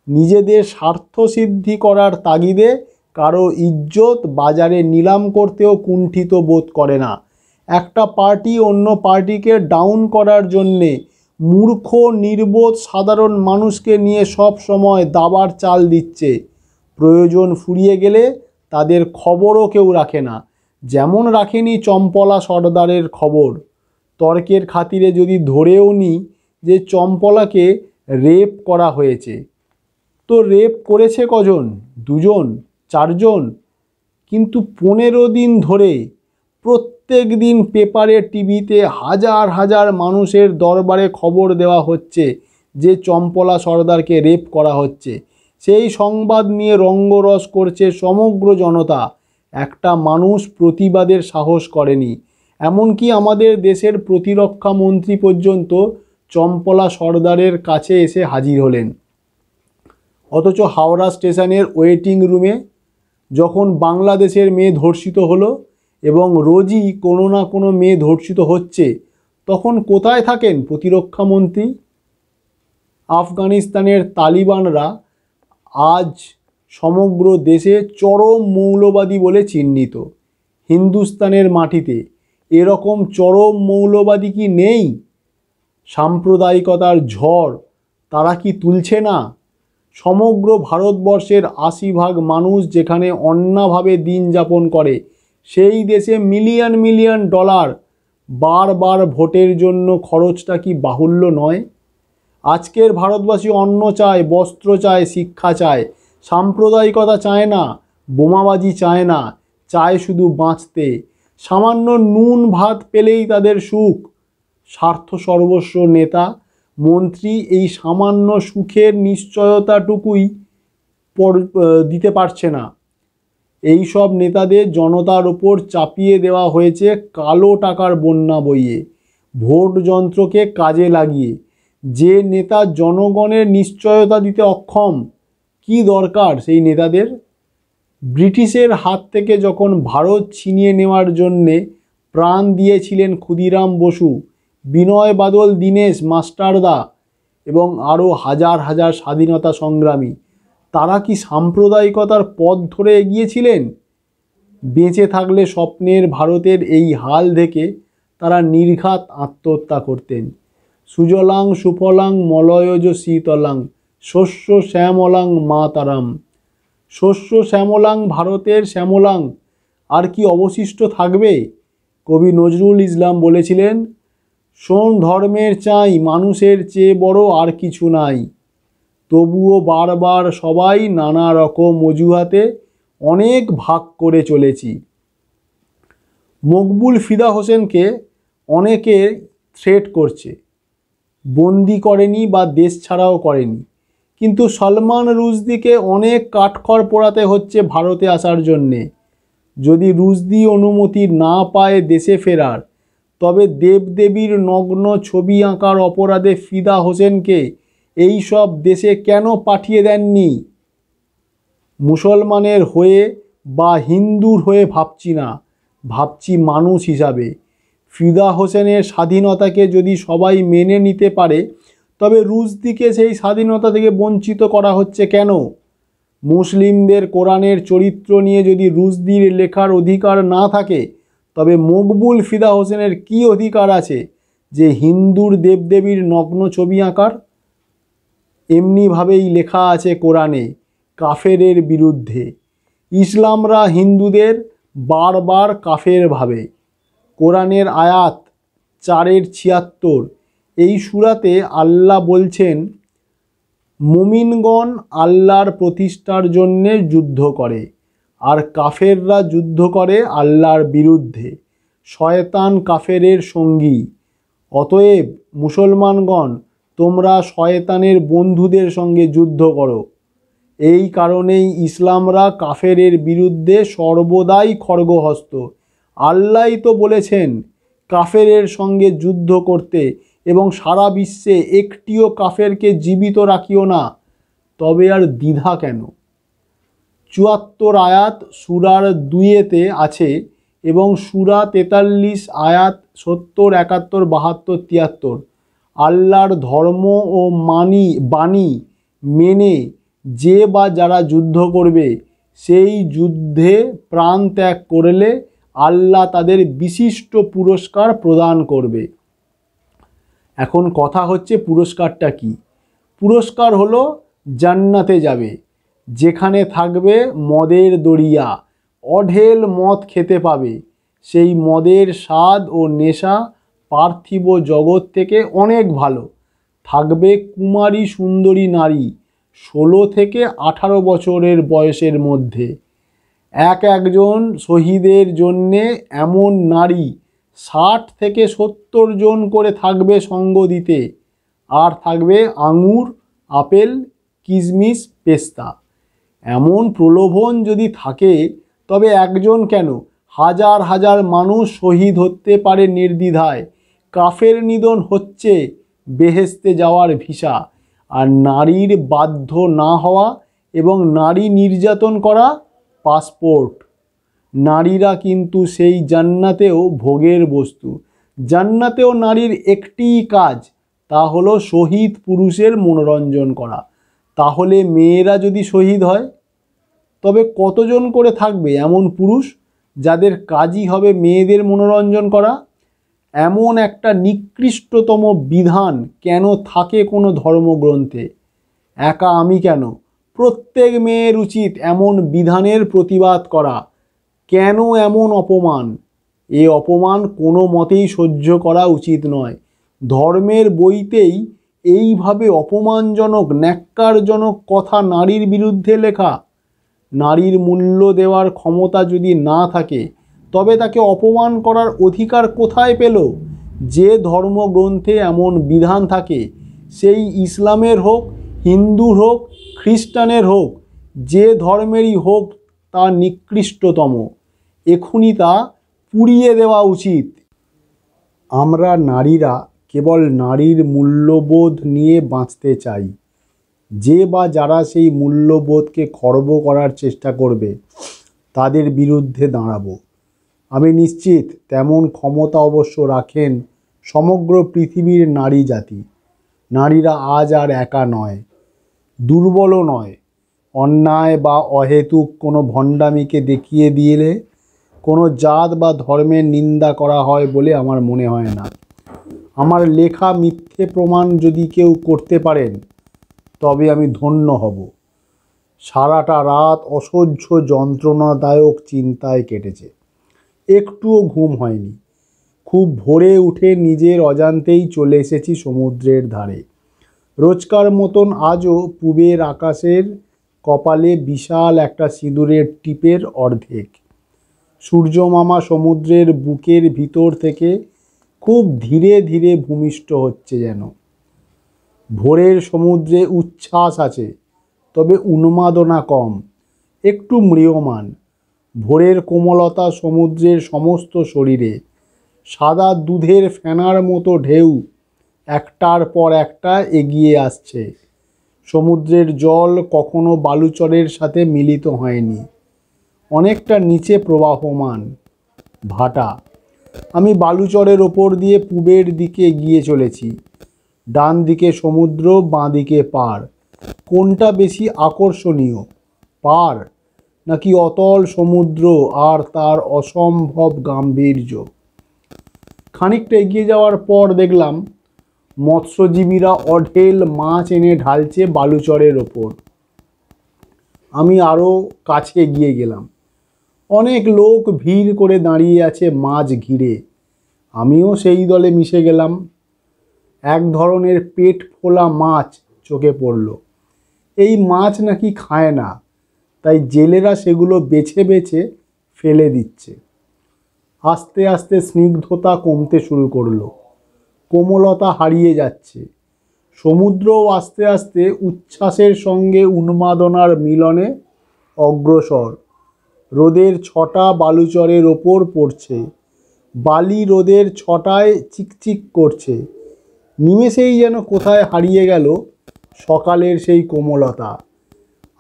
নিজেদের স্বার্থ সিদ্ধি করার তাগিদে কারো ইজ্জত বাজারে নিলাম করতেও কুণ্ঠিত বোধ করে না। একটা পার্টি অন্য পার্টিকে ডাউন করার জন্যে মূর্খ নির্বোধ সাধারণ মানুষকে নিয়ে সব সময় দাবার চাল দিচ্ছে। প্রয়োজন ফুরিয়ে গেলে তাদের খবরও কেউ রাখে না। যেমন রাখেনি চম্পলা সর্দারের খবর। তর্কের খাতিরে যদি ধরেও নিই যে চম্পলাকে রেপ করা হয়েছে, তো রেপ করেছে কজন? 2 জন, 4 জন? কিন্তু 15 দিন ধরে প্রত্যেক দিন পেপারে টিভিতে হাজার হাজার মানুষের দরবারে খবর দেওয়া হচ্ছে যে চম্পলা সর্দারকে রেপ করা হচ্ছে। সেই সংবাদ নিয়ে রঙ্গরস করছে সমগ্র জনতা। একটা মানুষ প্রতিবাদের সাহস করেনি। এমনকি আমাদের দেশের প্রতিরক্ষা মন্ত্রী পর্যন্ত চম্পলা সর্দারের কাছে এসে হাজির হলেন। অথচ হাওড়া স্টেশনের ওয়েটিং রুমে যখন বাংলাদেশের মেয়ে ধর্ষিত হলো, এবং রোজই কোনো না কোনো মেয়ে ধর্ষিত হচ্ছে, তখন কোথায় থাকেন প্রতিরক্ষা মন্ত্রী? আফগানিস্তানের তালিবানরা আজ সমগ্র দেশে চরম মৌলবাদী বলে চিহ্নিত। হিন্দুস্তানের মাটিতে এরকম চরম মৌলবাদী কি নেই? সাম্প্রদায়িকতার ঝড় তারা কি তুলছে না? সমগ্র ভারতবর্ষের 80% মানুষ যেখানে অন্যাভাবে দিন যাপন করে, সেই দেশে মিলিয়ন মিলিয়ন ডলার বারবার ভোটের জন্য খরচটা কি বাহুল্য নয়? আজকের ভারতবাসী অন্ন চায়, বস্ত্র চায়, শিক্ষা চায়, সাম্প্রদায়িকতা চায় না, বোমাবাজি চায় না, চায় শুধু বাঁচতে। সামান্য নুন ভাত পেলেই তাদের সুখ। স্বার্থ সর্বস্ব নেতা মন্ত্রী এই সামান্য সুখের নিশ্চয়তাটুকুই দিতে পারছে না। এই সব নেতাদের জনতার ওপর চাপিয়ে দেওয়া হয়েছে কালো টাকার বন্যা বইয়ে, ভোট যন্ত্রকে কাজে লাগিয়ে। যে নেতা জনগণের নিশ্চয়তা দিতে অক্ষম, কি দরকার সেই নেতাদের? ব্রিটিশের হাত থেকে যখন ভারত ছিনিয়ে নেওয়ার জন্যে প্রাণ দিয়েছিলেন ক্ষুদিরাম বসু, বিনয় বাদল দীনেশ মাস্টারদা এবং আরও হাজার হাজার স্বাধীনতা সংগ্রামী, তারা কি সাম্প্রদায়িকতার পথ ধরে এগিয়েছিলেন? বেঁচে থাকলে স্বপ্নের ভারতের এই হাল দেখে তারা নির্ঘাত আত্মহত্যা করতেন। সুজলাং সুফলাং মলয়জ শীতলাং শস্য শ্যামলাং মাতারাম। শস্য শ্যামলাং ভারতের শ্যামলাং আর কি অবশিষ্ট থাকবে? কবি নজরুল ইসলাম বলেছিলেন, শোন ধর্মের চাই মানুষের চেয়ে বড় আর কিছু নাই। তবুও বারবার সবাই নানা রকম অজুহাতে অনেক ভাগ করে চলেছি। মকবুল ফিদা হোসেনকে অনেকে থ্রেট করছে, বন্দি করেনি বা দেশ ছাড়াও করেনি, কিন্তু সলমান রুশদিকে অনেক কাঠখড় পোড়াতে হচ্ছে ভারতে আসার জন্যে। যদি রুশদি অনুমতি না পায় দেশে ফেরার, তবে দেবদেবীর নগ্ন ছবি আঁকার অপরাধে ফিদা হোসেনকে এই সব দেশে কেন পাঠিয়ে দেননি? মুসলমানের হয়ে বা হিন্দুর হয়ে ভাবছি না, ভাবছি মানুষ হিসাবে। ফিদা হোসেনের স্বাধীনতাকে যদি সবাই মেনে নিতে পারে, তবে রুশদিকে সেই স্বাধীনতা থেকে বঞ্চিত করা হচ্ছে কেন? মুসলিমদের কোরআনের চরিত্র নিয়ে যদি রুশদির লেখার অধিকার না থাকে, তবে মকবুল ফিদা হোসেনের কি অধিকার আছে যে হিন্দুর দেবদেবীর নগ্ন ছবি আঁকার? এমনিভাবেই লেখা আছে কোরআনে কাফেরের বিরুদ্ধে। ইসলামরা হিন্দুদের বারবার কাফের ভাবে। কোরআনের আয়াত 4:76 এই সূরাতে আল্লাহ বলছেন, মুমিনগণ আল্লাহর প্রতিষ্ঠার জন্যে যুদ্ধ করে, আর কাফেররা যুদ্ধ করে আল্লাহর বিরুদ্ধে। শয়তান কাফেরের সঙ্গী। অতএব মুসলমানগণ, তোমরা শয়তানের বন্ধুদের সঙ্গে যুদ্ধ করো। এই কারণেই ইসলামরা কাফেরের বিরুদ্ধে সর্বদাই খড়গহস্ত। আল্লাহই তো বলেছেন কাফেরের সঙ্গে যুদ্ধ করতে, এবং সারা বিশ্বে একটিও কাফেরকে জীবিত রাখিও না। তবে আর দ্বিধা কেন? 74 আয়াত সূরার 2-তে আছে, এবং সূরা 43 আয়াত 70, 71, 72, 73 আল্লাহর ধর্ম ও বাণী মেনে যে বা যারা যুদ্ধ করবে, সেই যুদ্ধে প্রাণ ত্যাগ করলে আল্লাহ তাদের বিশিষ্ট পুরস্কার প্রদান করবে। এখন কথা হচ্ছে পুরস্কারটা কি? পুরস্কার হলো জান্নাতে যাবে, যেখানে থাকবে মদের দরিয়া, অঢেল মদ খেতে পাবে। সেই মদের স্বাদ ও নেশা পার্থিব জগৎ থেকে অনেক ভালো। থাকবে কুমারী সুন্দরী নারী 16 থেকে 18 বছরের বয়সের মধ্যে। একজন শহীদের জন্যে এমন নারী 60 থেকে 70 জন করে থাকবে সঙ্গ দিতে। আর থাকবে আঙুর, আপেল, কিশমিশ, পেস্তা। এমন প্রলোভন যদি থাকে, তবে একজন কেন, হাজার হাজার মানুষ শহীদ হতে পারে নির্দ্বিধায়। কাফের নিধন হচ্ছে বেহেশতে যাওয়ার ভিসা, আর নারীর বাধ্য না হওয়া এবং নারী নির্যাতন করা পাসপোর্ট। নারীরা কিন্তু সেই জান্নাতেও ভোগের বস্তু। জান্নাতেও নারীর একটিই কাজ, তা হলো শহীদ পুরুষের মনোরঞ্জন করা। তাহলে মেয়েরা যদি শহীদ হয়, তবে কতজন করে থাকবে এমন পুরুষ যাদের কাজই হবে মেয়েদের মনোরঞ্জন করা? এমন একটা নিকৃষ্টতম বিধান কেন থাকে কোনো ধর্মগ্রন্থে? একা আমি কেন, প্রত্যেক মেয়ের উচিত এমন বিধানের প্রতিবাদ করা। কেন এমন অপমান? এ অপমান কোনো মতেই সহ্য করা উচিত নয়। ধর্মের বইতেই এইভাবে অপমানজনক, ন্যাক্কারজনক কথা নারীর বিরুদ্ধে লেখা। নারীর মূল্য দেওয়ার ক্ষমতা যদি না থাকে, তবে তাকে অপমান করার অধিকার কোথায় পেল? যে ধর্মগ্রন্থে এমন বিধান থাকে, সেই ইসলামের হোক, হিন্দুর হোক, খ্রিস্টানের হোক, যে ধর্মেরই হোক, তা নিকৃষ্টতম। এখনই তা পুড়িয়ে দেওয়া উচিত। আমরা নারীরা কেবল নারীর মূল্যবোধ নিয়ে বাঁচতে চাই। যে বা যারা সেই মূল্যবোধকে খর্ব করার চেষ্টা করবে, তাদের বিরুদ্ধে দাঁড়াবো। আমি নিশ্চিত তেমন ক্ষমতা অবশ্য রাখেন সমগ্র পৃথিবীর নারী জাতি। নারীরা আজ আর একা নয়, দুর্বলও নয়। অন্যায় বা অহেতুক কোনো ভণ্ডামিকে দেখিয়ে দিলে কোনো জাত বা ধর্মের নিন্দা করা হয় বলে আমার মনে হয় না। আমার লেখা মিথ্যে প্রমাণ যদি কেউ করতে পারেন, তবে আমি ধন্য হব। সারাটা রাত অসহ্য যন্ত্রণাদায়ক চিন্তায় কেটেছে, একটুও ঘুম হয়নি। খুব ভোরে উঠে নিজের অজান্তেই চলে এসেছি সমুদ্রের ধারে। রোজকার মতন আজও পূবের আকাশের কপালে বিশাল একটা সিঁদুরের টিপের অর্ধেক। সূর্যমামা সমুদ্রের বুকের ভিতর থেকে খুব ধীরে ধীরে ভূমিষ্ঠ হচ্ছে যেন। ভোরের সমুদ্রে উচ্ছ্বাস আছে, তবে উন্মাদনা কম, একটু ম্রিয়মাণ। ভোরের কোমলতা সমুদ্রের সমস্ত শরীরে। সাদা দুধের ফেনার মতো ঢেউ একটার পর একটা এগিয়ে আসছে। সমুদ্রের জল কখনো বালুচরের সাথে মিলিত হয়নি, অনেকটা নিচে প্রবাহমান, ভাটা। আমি বালুচরের ওপর দিয়ে পূবের দিকে এগিয়ে চলেছি। ডান দিকে সমুদ্র, বাঁ দিকে পাড়। কোনটা বেশি আকর্ষণীয়? পার, নাকি অতল সমুদ্র আর তার অসম্ভব গাম্ভীর্য? খানিকটা এগিয়ে যাওয়ার পর দেখলাম মৎস্যজীবীরা অঢেল মাছ এনে ঢালছে বালুচরের ওপর। আমি আরও কাছে এগিয়ে গেলাম। অনেক লোক ভিড় করে দাঁড়িয়ে আছে মাছ ঘিরে। আমিও সেই দলে মিশে গেলাম। এক ধরনের পেট ফোলা মাছ চোখে পড়ল। এই মাছ নাকি খায় না, তাই জেলেরা সেগুলো বেছে বেছে ফেলে দিচ্ছে। আস্তে আস্তে স্নিগ্ধতা কমতে শুরু করলো, কোমলতা হারিয়ে যাচ্ছে। সমুদ্রও আস্তে আস্তে উচ্ছ্বাসের সঙ্গে উন্মাদনার মিলনে অগ্রসর। রোদের ছটা বালুচরের ওপর পড়ছে, বালি রোদের ছটায় চিকচিক করছে। নিমেষেই যেন কোথায় হারিয়ে গেল সকালের সেই কোমলতা।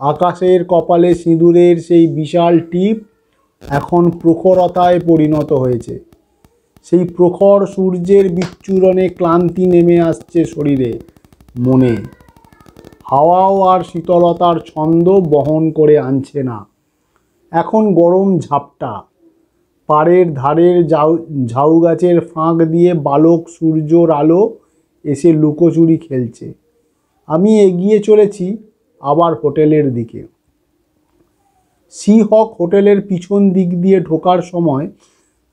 আকাশের কপালে সিঁদুরের সেই বিশাল টিপ এখন প্রখরতায় পরিণত হয়েছে। সেই প্রখর সূর্যের বিচ্ছুরণে ক্লান্তি নেমে আসছে শরীরে, মনে। হাওয়াও আর শীতলতার ছন্দ বহন করে আনছে না। এখন গরম ঝাপটা। পাড়ের ধারের ঝাউ গাছের ফাঁক দিয়ে বালক সূর্যর আলো এসে লুকোচুরি খেলছে। আমি এগিয়ে চলেছি আবার হোটেলের দিকে। সি হক হোটেলের পিছন দিক দিয়ে ঢোকার সময়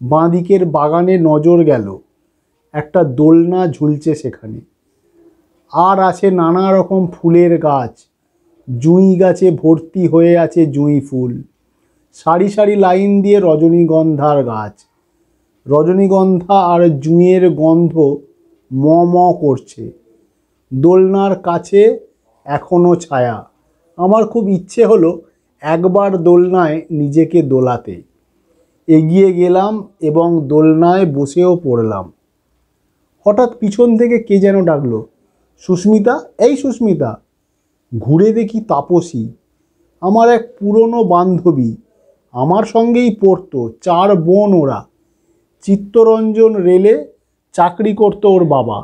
বাঁ দিকের বাগানে নজর গেল। একটা দোলনা ঝুলছে সেখানে। আর আছে নানা রকম ফুলের গাছ। জুঁই গাছে ভর্তি হয়ে আছে জুঁই ফুল। সারি সারি লাইন দিয়ে রজনীগন্ধার গাছ। রজনীগন্ধা আর জুঁইয়ের গন্ধ ম ম করছে। দোলনার কাছে এখনো ছায়া। আমার খুব ইচ্ছে হলো একবার দোলনায় নিজেকে দোলাতে। এগিয়ে গেলাম এবং দোলনায় বসেও পড়লাম। হঠাৎ পিছন থেকে কে যেন ডাকলো, সুস্মিতা, এই সুস্মিতা। ঘুরে দেখি তাপসী, আমার এক পুরনো বান্ধবী। আমার সঙ্গেই পড়তো, 4 বোন ওরা। চিত্তরঞ্জন রেলে চাকরি করতো ওর বাবা।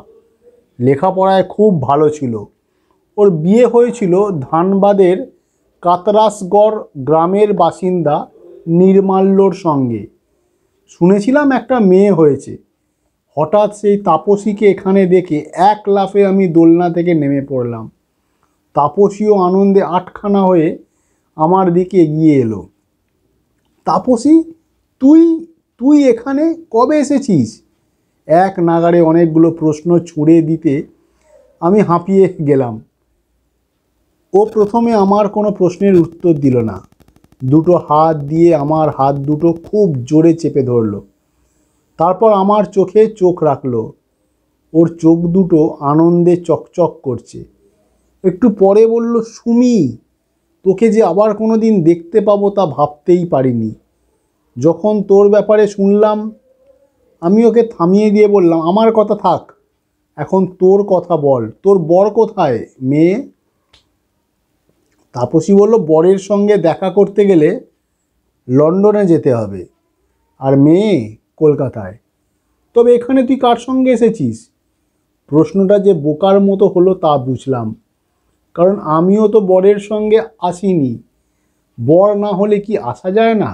লেখাপড়ায় খুব ভালো ছিল। ওর বিয়ে হয়েছিল ধানবাদের কাতরাসগড় গ্রামের বাসিন্দা নির্মাল্যর সঙ্গে। শুনেছিলাম একটা মেয়ে হয়েছে। হঠাৎ সেই তাপসীকে এখানে দেখে এক লাফে আমি দোলনা থেকে নেমে পড়লাম। তাপসীও আনন্দে আটখানা হয়ে আমার দিকে এগিয়ে এলো। তাপসী, তুই তুই এখানে কবে এসেছিস? এক নাগাড়ে অনেকগুলো প্রশ্ন ছুড়ে দিতে আমি হাঁপিয়ে গেলাম। ও প্রথমে আমার কোনো প্রশ্নের উত্তর দিল না। দুটো হাত দিয়ে আমার হাত দুটো খুব জোরে চেপে ধরল। তারপর আমার চোখে চোখ রাখলো। ওর চোখ দুটো আনন্দে চকচক করছে। একটু পরে বলল, সুমি, তোকে যে আবার কোনো দিন দেখতে পাবো তা ভাবতেই পারিনি। যখন তোর ব্যাপারে শুনলাম, আমি ওকে থামিয়ে দিয়ে বললাম, আমার কথা থাক, এখন তোর কথা বল। তোর বর কোথায়, মেয়ে? তাপসী বলল, বরের সঙ্গে দেখা করতে গেলে লন্ডনে যেতে হবে, আর মেয়ে কলকাতায়। তবে এখানে তুই কার সঙ্গে এসেছিস? প্রশ্নটা যে বোকার মতো হলো তা বুঝলাম, কারণ আমিও তো বরের সঙ্গে আসিনি। বর না হলে কি আসা যায় না?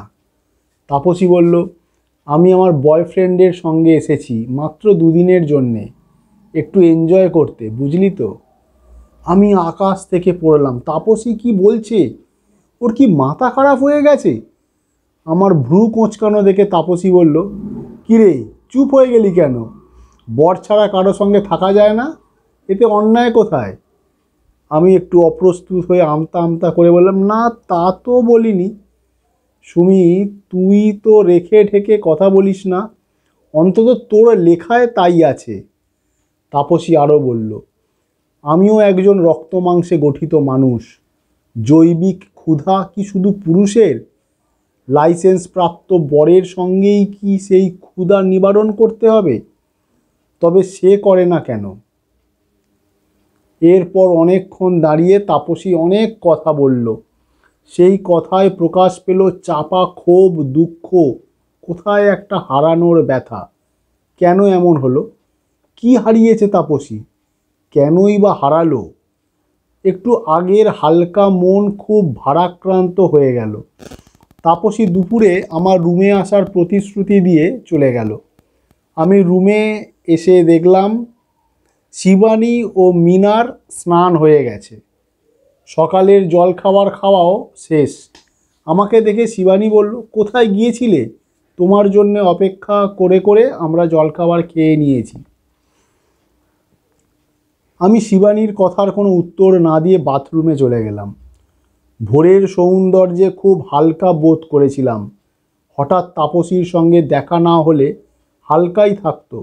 তাপসী বলল, আমি আমার বয়ফ্রেন্ডের সঙ্গে এসেছি মাত্র 2 দিনের জন্যে, একটু এনজয় করতে, বুঝলি তো। আমি আকাশ থেকে পড়লাম। তাপসী কি বলছে? ওর কি মাথা খারাপ হয়ে গেছে? আমার ভ্রু কোঁচকানো দেখে তাপসী বলল, কিরে, চুপ হয়ে গেলি কেন? বর ছাড়া কারো সঙ্গে থাকা যায় না, এতে অন্যায় কোথায়? আমি একটু অপ্রস্তুত হয়ে আমতা আমতা করে বললাম, না, তা তো বলিনি। সুমি, তুই তো রেখে ঢেকে কথা বলিস না, অন্তত তোর লেখায় তাই আছে। তাপসী আরও বলল, আমিও একজন রক্ত মাংসে গঠিত মানুষ। জৈবিক ক্ষুধা কি শুধু পুরুষের? লাইসেন্স প্রাপ্ত বরের সঙ্গেই কি সেই ক্ষুধা নিবারণ করতে হবে? তবে সে করে না কেন? এরপর অনেকক্ষণ দাঁড়িয়ে তাপসী অনেক কথা বলল। সেই কথায় প্রকাশ পেল চাপা ক্ষোভ, দুঃখ, কোথায় একটা হারানোর ব্যথা। কেন এমন হলো? কি হারিয়েছে তাপসী? কেনই বা হারালো? একটু আগের হালকা মন খুব ভারাক্রান্ত হয়ে গেল। তাপসী দুপুরে আমার রুমে আসার প্রতিশ্রুতি দিয়ে চলে গেল। আমি রুমে এসে দেখলাম শিবানী ও মিনার স্নান হয়ে গেছে, সকালের জলখাবার খাওয়াও শেষ। আমাকে দেখে শিবানী বলল, কোথায় গিয়েছিলে? তোমার জন্য অপেক্ষা করে করে আমরা জলখাবার খেয়ে নিয়েছি। আমি শিবানীর কথার কোনো উত্তর না দিয়ে বাথরুমে চলে গেলাম। ভোরের সৌন্দর্যে খুব হালকা বোধ করেছিলাম। হঠাৎ তাপসীর সঙ্গে দেখা না হলে হালকাই থাকতো।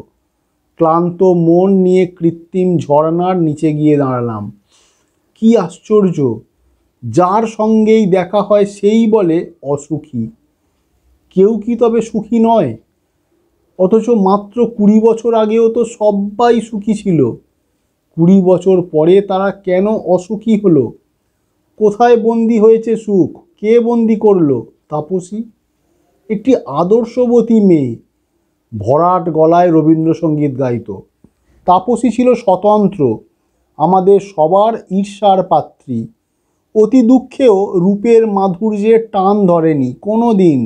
ক্লান্ত মন নিয়ে কৃত্রিম ঝর্ণার নিচে গিয়ে দাঁড়ালাম। কি আশ্চর্য, যার সঙ্গেই দেখা হয় সেই বলে অসুখী। কেউ কি তবে সুখী নয়? অথচ মাত্র 20 বছর আগেও তো সবাই সুখী ছিল। 20 বছর পরে তারা কেন অসুখী হলো? কোথায় বন্দি হয়েছে সুখ? কে বন্দি করলো? তাপসী একটি আদর্শবতী মেয়ে, ভরাট গলায় রবীন্দ্রসঙ্গীত গাইত। তাপসী ছিল স্বতন্ত্র, আমাদের সবার ঈর্ষার পাত্রী। অতি দুঃখেও রূপের মাধুর্যের টান ধরেনি কোনো দিন।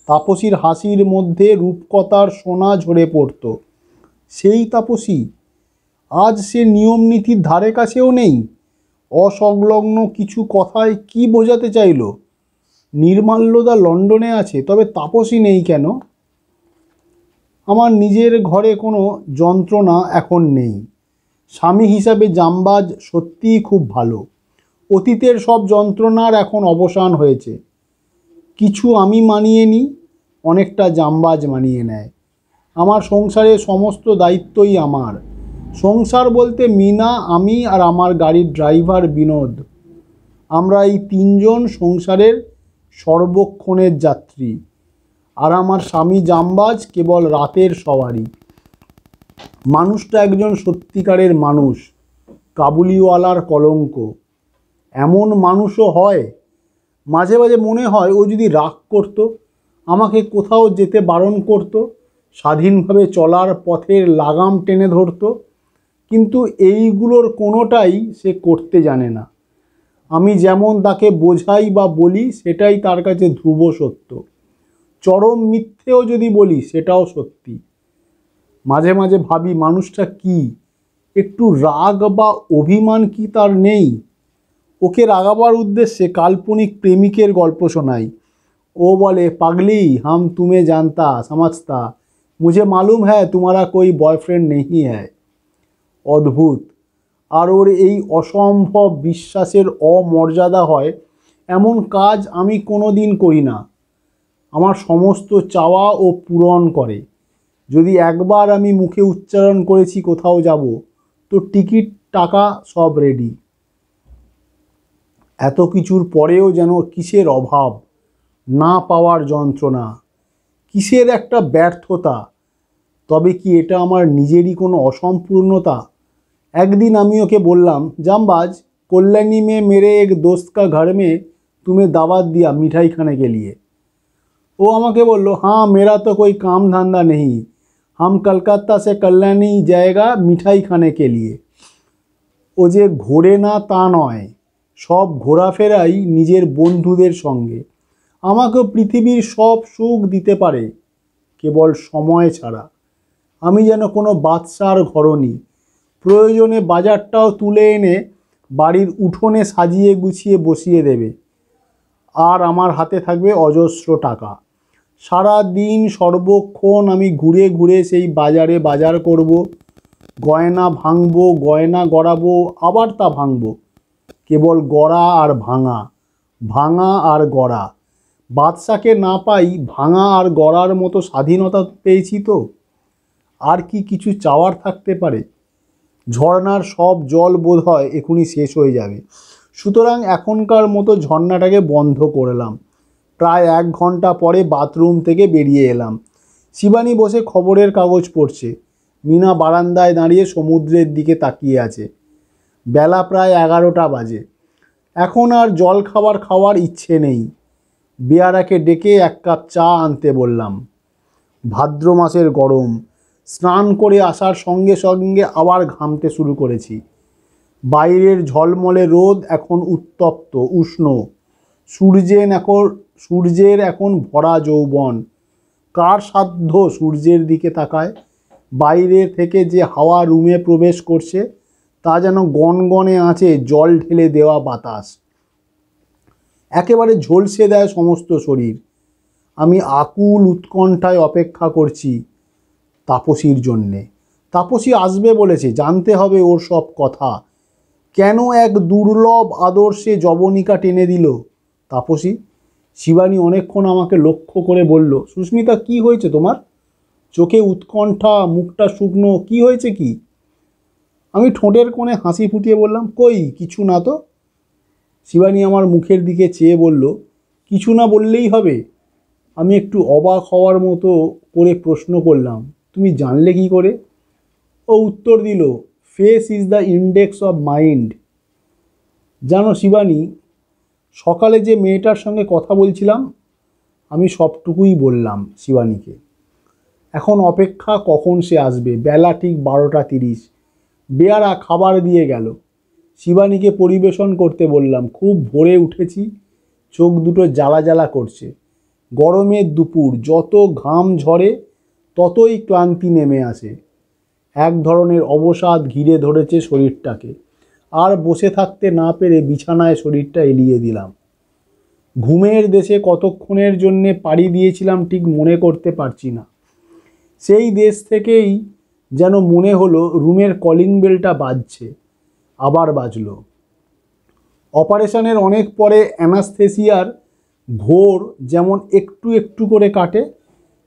তাপসীর হাসির মধ্যে রূপকথার সোনা ঝরে পড়ত। সেই তাপসী আজ সে নিয়ম নীতির ধারে কাছেও নেই। অসংলগ্ন কিছু কথায় কি বোঝাতে চাইল? নির্মাল্যদা লন্ডনে আছে, তবে তাপসী নেই কেন? আমার নিজের ঘরে কোনো যন্ত্রণা এখন নেই। স্বামী হিসাবে জামবাজ সত্যিই খুব ভালো। অতীতের সব যন্ত্রণার এখন অবসান হয়েছে। কিছু আমি মানিয়ে নিই, অনেকটা জামবাজ মানিয়ে নেয়। আমার সংসারের সমস্ত দায়িত্বই আমার। সংসার বলতে মিনা, আমি আর আমার গাড়ির ড্রাইভার বিনোদ। আমরা এই তিনজন সংসারের সর্বক্ষণের যাত্রী। আর আমার স্বামী জামবাজ কেবল রাতের সওয়ারি। মানুষটা একজন সত্যিকারের মানুষ, কাবুলিওয়ালার কলঙ্ক। এমন মানুষও হয়। মাঝে মাঝে মনে হয় ও যদি রাগ করতো, আমাকে কোথাও যেতে বারণ করতো, স্বাধীনভাবে চলার পথের লাগাম টেনে ধরতো, কিন্তু এইগুলোর কোনোটাই সে করতে জানে না। আমি যেমন তাকে বোঝাই বা বলি সেটাই তার কাছে ধ্রুব সত্য। চরম মিথ্যেও যদি বলি সেটাও সত্যি। মাঝে মাঝে ভাবি মানুষটা কি, একটু রাগ বা অভিমান কি তার নেই? ওকে রাগাবার উদ্দেশ্যে কাল্পনিক প্রেমিকের গল্প শোনাই। ও বলে, পাগলি হাম তুমে জানতা সমঝতা, মুঝে মালুম হ্যায় তোমারা কোই বয়ফ্রেন্ড নেই হ্যায়। অদ্ভুত। আর ওর এই অসম্ভব বিশ্বাসের অমর্যাদা হয় এমন কাজ আমি কোনো দিন করি না। আমার সমস্ত চাওয়া ও পূরণ করে। যদি একবার আমি মুখে উচ্চারণ করেছি কোথাও যাব, তো টিকিট টাকা সব রেডি। এত কিছুর পরেও যেন কিসের অভাব, না পাওয়ার যন্ত্রণা, কিসের একটা ব্যর্থতা। তবে কি এটা আমার নিজেরই কোনো অসম্পূর্ণতা? একদিন আমি ওকে বললাম, জামবাজ कल्याणी में मेरे एक दोस्त का घर में तुम्हें दावत दिया मिठाई खाने के लिए। ও আমাকে বলল, हाँ मेरा तो कोई काम धंधा नहीं, हम कलकत्ता से कल्याणी जाएगा मिठाई खाने के लिए। ও যে ঘোরে না তা নয়, সব ঘোরাফেরাই নিজের বন্ধুদের সঙ্গে। আমাকেও পৃথিবীর সব সুখ দিতে পারে, কেবল সময় ছাড়া। আমি যেন কোনো বাদশার ঘরণী, প্রয়োজনে বাজারটাও তুলে এনে বাড়ির উঠোনে সাজিয়ে গুছিয়ে বসিয়ে দেবে, আর আমার হাতে থাকবে অজস্র টাকা। সারা দিন সর্বক্ষণ আমি ঘুরে ঘুরে সেই বাজারে বাজার করব, গয়না ভাঙবো, গয়না গড়াবো, আবার তা ভাঙবো। কেবল গড়া আর ভাঙা, ভাঙা আর গড়া। বাদশাকে না পাই, ভাঙা আর গড়ার মতো স্বাধীনতা পেয়েছি তো। আর কি কিছু চাওয়ার থাকতে পারে? ঝর্ণার সব জল বোধ হয় এখনই শেষ হয়ে যাবে, সুতরাং এখনকার মতো ঝর্ণাটাকে বন্ধ করলাম। প্রায় 1 ঘন্টা পরে বাথরুম থেকে বেরিয়ে এলাম। শিবানী বসে খবরের কাগজ পড়ছে। মিনা বারান্দায় দাঁড়িয়ে সমুদ্রের দিকে তাকিয়ে আছে। বেলা প্রায় 11টা বাজে। এখন আর জল খাবার খাওয়ার ইচ্ছে নেই। বেয়ারাকে ডেকে 1 কাপ চা আনতে বললাম। ভাদ্র মাসের গরম। স্নান করে আসার সঙ্গে সঙ্গে আবার ঘামতে শুরু করেছি। বাইরের ঝলমলে রোদ এখন উত্তপ্ত উষ্ণ, সূর্যের এখন ভরা যৌবন। কার সাধ্য সূর্যের দিকে তাকায়? বাইরে থেকে যে হাওয়া রুমে প্রবেশ করছে তা যেন গনগনে আঁচে জল ঢেলে দেওয়া বাতাস, একেবারে ঝলসে দেয় সমস্ত শরীর। আমি আকুল উৎকণ্ঠায় অপেক্ষা করছি তাপসীর জন্যে। তাপসী আসবে বলেছে, জানতে হবে ওর সব কথা। কেন এক দুর্লভ আদর্শে জবনিকা টেনে দিল তাপসী? শিবানী অনেকক্ষণ আমাকে লক্ষ্য করে বলল, সুস্মিতা কি হয়েছে তোমার? চোখে উৎকণ্ঠা, মুখটা শুকনো, কি হয়েছে কি? আমি ঠোঁটের কোণে হাসি ফুটিয়ে বললাম, কই কিছু না তো। শিবানী আমার মুখের দিকে চেয়ে বলল, কিছু না বললেই হবে? আমি একটু অবাক হওয়ার মতো করে প্রশ্ন করলাম, তুমি জানলে কি করে? ও উত্তর দিল, face is the index of mind. জানো শিবানী, সকালে যে মেয়েটার সঙ্গে কথা বলছিলাম, আমি সবটুকুই বললাম শিবানীকে। এখন অপেক্ষা কখন সে আসবে। বেলা ঠিক 12:30। বেয়ারা খাবার দিয়ে গেল। শিবানীকে পরিবেশন করতে বললাম। খুব ভোরে উঠেছি, চোখ দুটো জ্বালা জ্বালা করছে। গরমের দুপুর, যত ঘাম ঝরে ততই ক্লান্তি নেমে আসে। এক ধরনের অবসাদ ঘিরে ধরেছে শরীরটাকে। আর বসে থাকতে না পেরে বিছানায় শরীরটা এলিয়ে দিলাম। ঘুমের দেশে কতক্ষণের জন্যে পাড়ি দিয়েছিলাম ঠিক মনে করতে পারছি না। সেই দেশ থেকেই যেন মনে হলো রুমের কলিং বেলটা বাজছে। আবার বাজলো। অপারেশনের অনেক পরে অ্যানাস্থেসিয়ার ঘোর যেমন একটু একটু করে কাটে,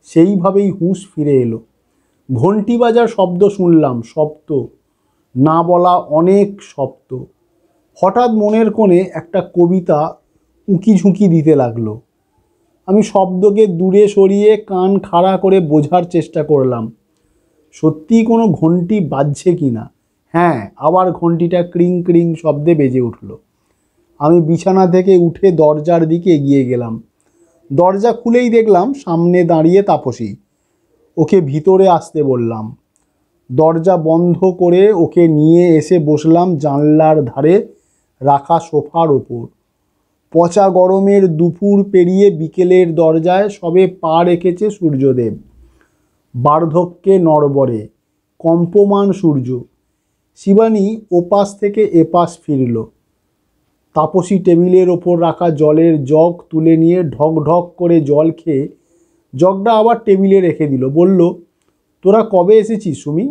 সেইভাবেই হুঁশ ফিরে এলো। ঘণ্টি বাজার শব্দ শুনলাম, শব্দ না বলা অনেক শব্দ। হঠাৎ মনের কোণে একটা কবিতা উঁকি ঝুঁকি দিতে লাগলো। আমি শব্দকে দূরে সরিয়ে কান খাড়া করে বোঝার চেষ্টা করলাম সত্যিই কোনো ঘণ্টি বাজছে কি না। হ্যাঁ, আবার ঘণ্টিটা ক্রিং ক্রিং শব্দে বেজে উঠল। আমি বিছানা থেকে উঠে দরজার দিকে এগিয়ে গেলাম। দরজা খুলেই দেখলাম সামনে দাঁড়িয়ে তাপসী। ওকে ভিতরে আসতে বললাম। দরজা বন্ধ করে ওকে নিয়ে এসে বসলাম জানলার ধারে রাখা সোফার ওপর। পচা গরমের দুপুর পেরিয়ে বিকেলের দরজায় সবে পা রেখেছে সূর্যদেব। বার্ধক্যে নড়বড়ে, কম্পমান সূর্য। শিবানী ওপাশ থেকে এপাশ ফিরল। তাপসী টেবিলের ওপর রাখা জলের জগ তুলে নিয়ে ঢক ঢক করে জল খেয়ে জগটা আবার টেবিলে রেখে দিল। বলল, তোরা কবে এসেছিস সুমি?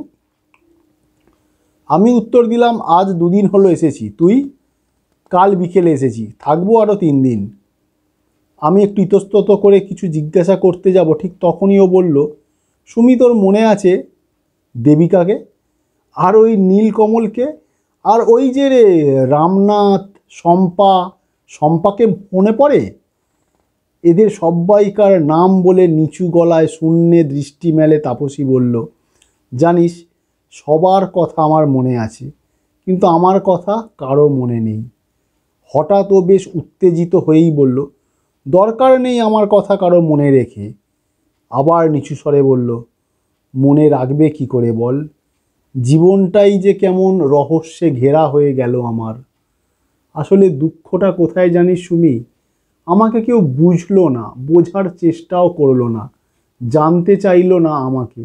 আমি উত্তর দিলাম, আজ 2 দিন হলো এসেছি। তুই? কাল বিকেলে এসেছি, থাকবো আরও 3 দিন। আমি একটু ইতস্তত করে কিছু জিজ্ঞাসা করতে যাব, ঠিক তখনই ও বলল, সুমি তোর মনে আছে দেবিকাকে, আর ওই নীলকমলকে, আর ওই যে রে রামনাথ, শম্পাকে মনে পড়ে? এদের সব্বাইকার নাম বলে নিচু গলায় শূন্যে দৃষ্টি মেলে তাপসী বলল, জানিস সবার কথা আমার মনে আছে, কিন্তু আমার কথা কারো মনে নেই। হঠাৎ ও বেশ উত্তেজিত হয়েই বলল, দরকার নেই আমার কথা কারো মনে রেখে। আবার নিচু স্বরে বলল, মনে রাখবে কি করে বল? জীবনটাই যে কেমন রহস্যে ঘেরা হয়ে গেল আমার। আসলে দুঃখটা কোথায় জানিস সুমি? আমাকে কেউ বুঝলো না, বোঝার চেষ্টাও করলো না, জানতে চাইলো না আমাকে।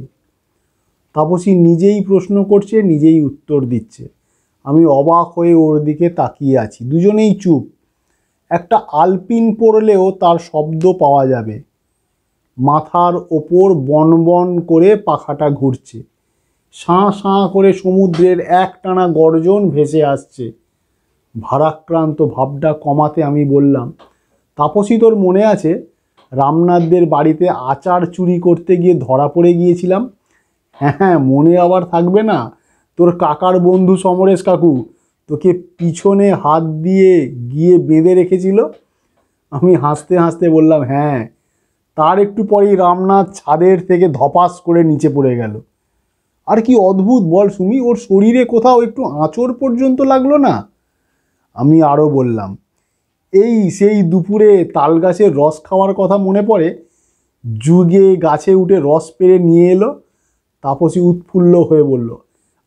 তাপসী নিজেই প্রশ্ন করছে, নিজেই উত্তর দিচ্ছে। আমি অবাক হয়ে ওর দিকে তাকিয়ে আছি। দুজনেই চুপ। একটা আলপিন পড়লেও তার শব্দ পাওয়া যাবে। মাথার ওপর বনবন করে পাখাটা ঘুরছে। শাঁ শাঁ করে সমুদ্রের একটানা গর্জন ভেসে আসছে। ভারাক্রান্ত ভাবটা কমাতে আমি বললাম, তাপসী তোর মনে আছে রামনাথদের বাড়িতে আচার চুরি করতে গিয়ে ধরা পড়ে গিয়েছিলাম? হ্যাঁ, মনে আবার থাকবে না? তোর কাকার বন্ধু সমরেশ কাকু তোকে পিছনে হাত দিয়ে গিয়ে বেঁধে রেখেছিল। আমি হাসতে হাসতে বললাম, হ্যাঁ। তার একটু পরেই রামনাথ ছাদের থেকে ধপাস করে নিচে পড়ে গেল। আর কি অদ্ভুত বল সুমি, ওর শরীরে কোথাও একটু আঁচড় পর্যন্ত লাগলো না। আমি আরও বললাম, এই সেই দুপুরে তাল গাছের রস খাওয়ার কথা মনে পড়ে? যুগে গাছে উঠে রস পেড়ে নিয়ে এলো। তাপসী উৎফুল্ল হয়ে বলল,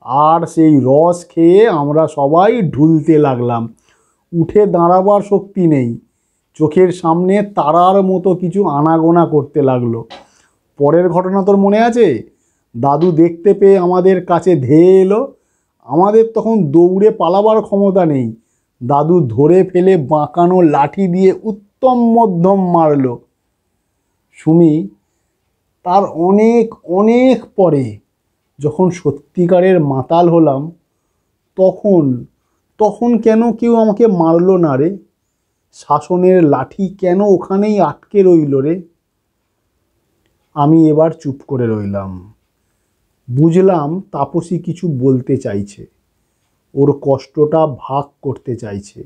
আর সেই রস খেয়ে আমরা সবাই ঢুলতে লাগলাম। উঠে দাঁড়াবার শক্তি নেই, চোখের সামনে তারার মতো কিছু আনাগোনা করতে লাগলো। পরের ঘটনা তোর মনে আছে? দাদু দেখতে পেয়ে আমাদের কাছে ধেয়ে এলো। আমাদের তখন দৌড়ে পালাবার ক্ষমতা নেই। দাদু ধরে ফেলে বাঁকানো লাঠি দিয়ে উত্তম মধ্যম মারল। সুমি, তার অনেক অনেক পরে যখন সত্যিকারের মাতাল হলাম, তখন কেন কেউ আমাকে মারল না রে? শাসনের লাঠি কেন ওখানেই আটকে রইল রে? আমি এবার চুপ করে রইলাম। বুঝলাম তাপসী কিছু বলতে চাইছে, ওর কষ্টটা ভাগ করতে চাইছে।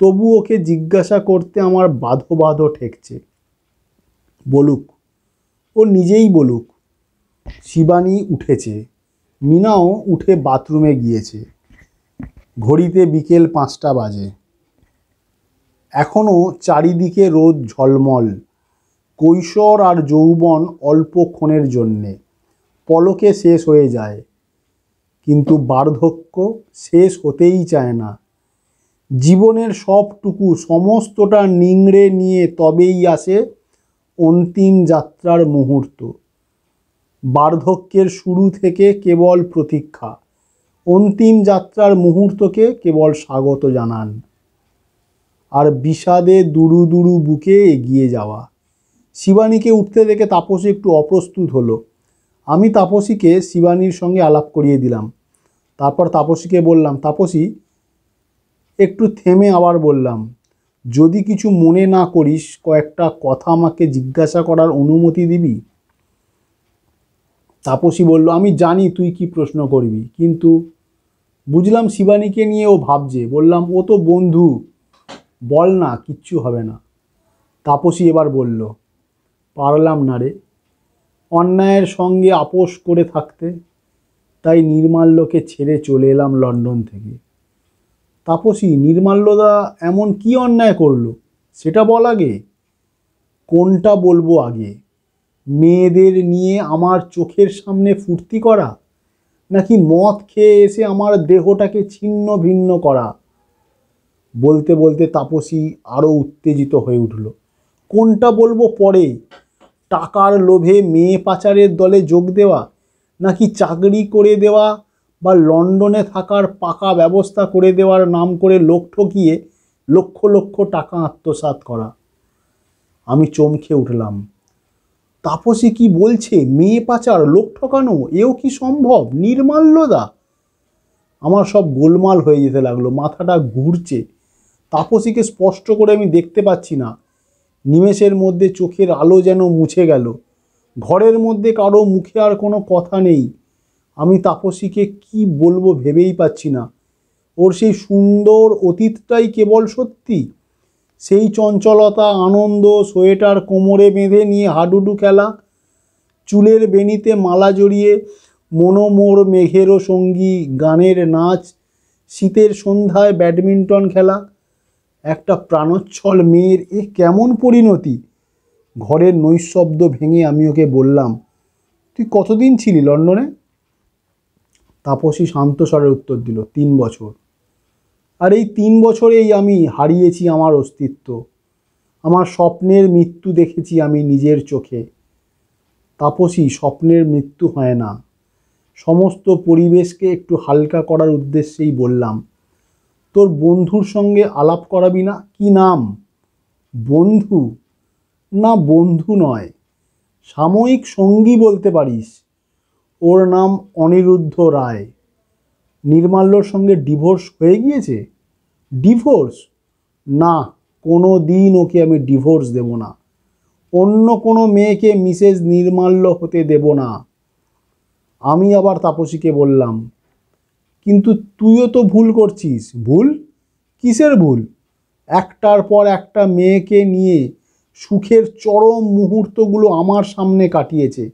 তবু ওকে জিজ্ঞাসা করতে আমার বাধো বাধো ঠেকছে। বলুক, ও নিজেই বলুক। শিবানী উঠেছে, মিনাও উঠে বাথরুমে গিয়েছে। ঘড়িতে বিকেল 5টা বাজে। এখনও চারিদিকে রোদ ঝলমল। কৈশোর আর যৌবন অল্পক্ষণের জন্যে পলকে শেষ হয়ে যায়, কিন্তু বার্ধক্য শেষ হতেই চায় না। জীবনের সবটুকু সমস্তটা নিংড়ে নিয়ে তবেই আসে অন্তিম যাত্রার মুহূর্ত। বার্ধক্যের শুরু থেকে কেবল প্রতীক্ষা, অন্তিম যাত্রার মুহূর্তকে কেবল স্বাগত জানান। আর বিষাদে দুরু দুরু বুকে এগিয়ে যাওয়া। শিবানীকে উঠতে দেখে তাপসী একটু অপ্রস্তুত হলো। আমি তাপসীকে শিবানীর সঙ্গে আলাপ করিয়ে দিলাম। তারপর তাপসীকে বললাম, তাপসী, একটু থেমে আবার বললাম, যদি কিছু মনে না করিস কয়েকটা কথা আমাকে জিজ্ঞাসা করার অনুমতি দিবি? তাপসী বলল, আমি জানি তুই কি প্রশ্ন করবি, কিন্তু বুঝলাম শিবানীকে নিয়ে ও ভাবছে। বললাম, ও তো বন্ধু, বল না, কিচ্ছু হবে না। তাপসী এবার বলল, পারলাম না রে অন্যায়ের সঙ্গে আপোষ করে থাকতে, তাই নির্মাল্যকে ছেড়ে চলে এলাম লন্ডন থেকে। তাপসী, নির্মাল্যদা এমন কি অন্যায় করলো সেটা বল আগে। কোনটা বলবো আগে? মেয়েদের নিয়ে আমার চোখের সামনে ফুর্তি করা, নাকি মদ খেয়ে এসে আমার দেহটাকে ছিন্ন ভিন্ন করা? বলতে বলতে তাপসী আরও উত্তেজিত হয়ে উঠল। কোনটা বলবো পরে? টাকার লোভে মেয়ে পাচারের দলে যোগ দেওয়া, নাকি চাকরি করে দেওয়া বা লন্ডনে থাকার পাকা ব্যবস্থা করে দেওয়ার নাম করে লোক ঠকিয়ে লক্ষ লক্ষ টাকা আত্মসাৎ করা? আমি চমকে উঠলাম। তাপসী কি বলছে? মেয়ে পাচার, লোক ঠকানো, এও কি সম্ভব? নির্মাল্যদা! আমার সব গোলমাল হয়ে যেতে লাগলো, মাথাটা ঘুরছে। তাপসীকে স্পষ্ট করে আমি দেখতে পাচ্ছি না। নিমেষের মধ্যে চোখের আলো যেন মুছে গেল। ঘরের মধ্যে কারো মুখে আর কোনো কথা নেই। আমি তাপসীকে কি বলবো ভেবেই পাচ্ছি না। ওর সেই সুন্দর অতীতটাই কেবল সত্যি, সেই চঞ্চলতা, আনন্দ, সোয়েটার কোমরে বেঁধে নিয়ে হাডুডু খেলা, চুলের বেনিতে মালা জড়িয়ে মনোমোর মেঘেরও সঙ্গী গানের নাচ, শীতের সন্ধ্যায় ব্যাডমিন্টন খেলা। একটা প্রাণোচ্ছল মেয়ের এ কেমন পরিণতি! ঘরের নৈঃশব্দ ভেঙে আমি ওকে বললাম, তুই কতদিন ছিলি লন্ডনে? তাপসী শান্ত স্বরে উত্তর দিল, 3 বছর। আর এই 3 বছরেই আমি হারিয়েছি আমার অস্তিত্ব। আমার স্বপ্নের মৃত্যু দেখেছি আমি নিজের চোখে। তাপসী, স্বপ্নের মৃত্যু হয় না। সমস্ত পরিবেশকে একটু হালকা করার উদ্দেশ্যেই বললাম, তোর বন্ধুর সঙ্গে আলাপ করাবি না? কি নাম? বন্ধু? না, বন্ধু নয়, সাময়িক সঙ্গী বলতে পারিস। ওর নাম অনিরুদ্ধ রায়। নির্মাল্যর সঙ্গে ডিভোর্স হয়ে গিয়েছে। ডিভোর্স? না, কোনো দিন ওকে আমি ডিভোর্স দেব না। অন্য কোনো মেয়েকে মিসেস নির্মাল্য হতে দেব না। আমি আবার তাপসীকে বললাম, কিন্তু তুইও তো ভুল করছিস। ভুল? কিসের ভুল? একটার পর একটা মেয়েকে নিয়ে সুখের চরম মুহূর্তগুলো আমার সামনে কাটিয়েছে।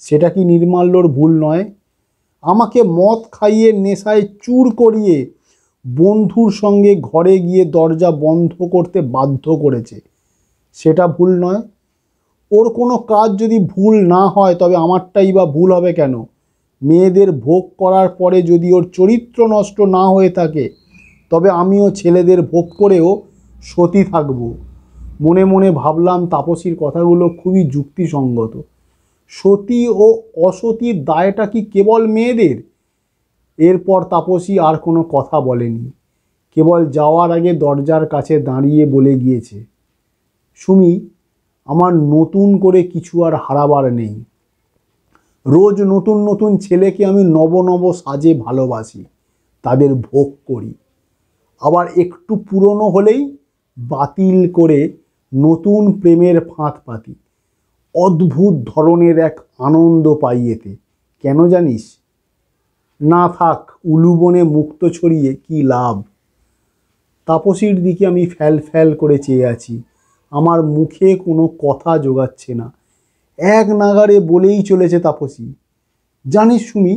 সেটা কি নির্মাল্যর ভুল নয়? আমাকে মদ খাইয়ে নেশায় চুর করিয়ে বন্ধুর সঙ্গে ঘরে গিয়ে দরজা বন্ধ করতে বাধ্য করেছে। সেটা ভুল নয়? ওর কোনো কাজ যদি ভুল না হয় তবে আমারটাই বা ভুল হবে কেন? মেয়েদের ভোগ করার পরে যদি ওর চরিত্র নষ্ট না হয়ে থাকে তবে আমিও ছেলেদের ভোগ করেও সতী থাকব। মনে মনে ভাবলাম তাপসীর কথাগুলো খুবই যুক্তিসঙ্গত। সতী ও অসতীর দায়টা কি কেবল মেয়েদের? এরপর তাপসী আর কোনো কথা বলেনি, কেবল যাওয়ার আগে দরজার কাছে দাঁড়িয়ে বলে গিয়েছে, সুমি, আমার নতুন করে কিছু আর হারাবার নেই। রোজ নতুন নতুন ছেলেকে আমি নব নব সাজে ভালোবাসি, তাদের ভোগ করি, আবার একটু পুরনো হলেই বাতিল করে নতুন প্রেমের ফাঁদ পাতি। অদ্ভুত ধরনের এক আনন্দ পাই এতে। কেন জানিস? না থাক, উলুবনে মুক্ত ছড়িয়ে কি লাভ। তাপসীর দিকে আমি ফ্যাল ফ্যাল করে চেয়ে আছি। আমার মুখে কোনো কথা জোগাচ্ছে না। এক নাগাড়ে বলেই চলেছে তাপসী, জানিস সুমি,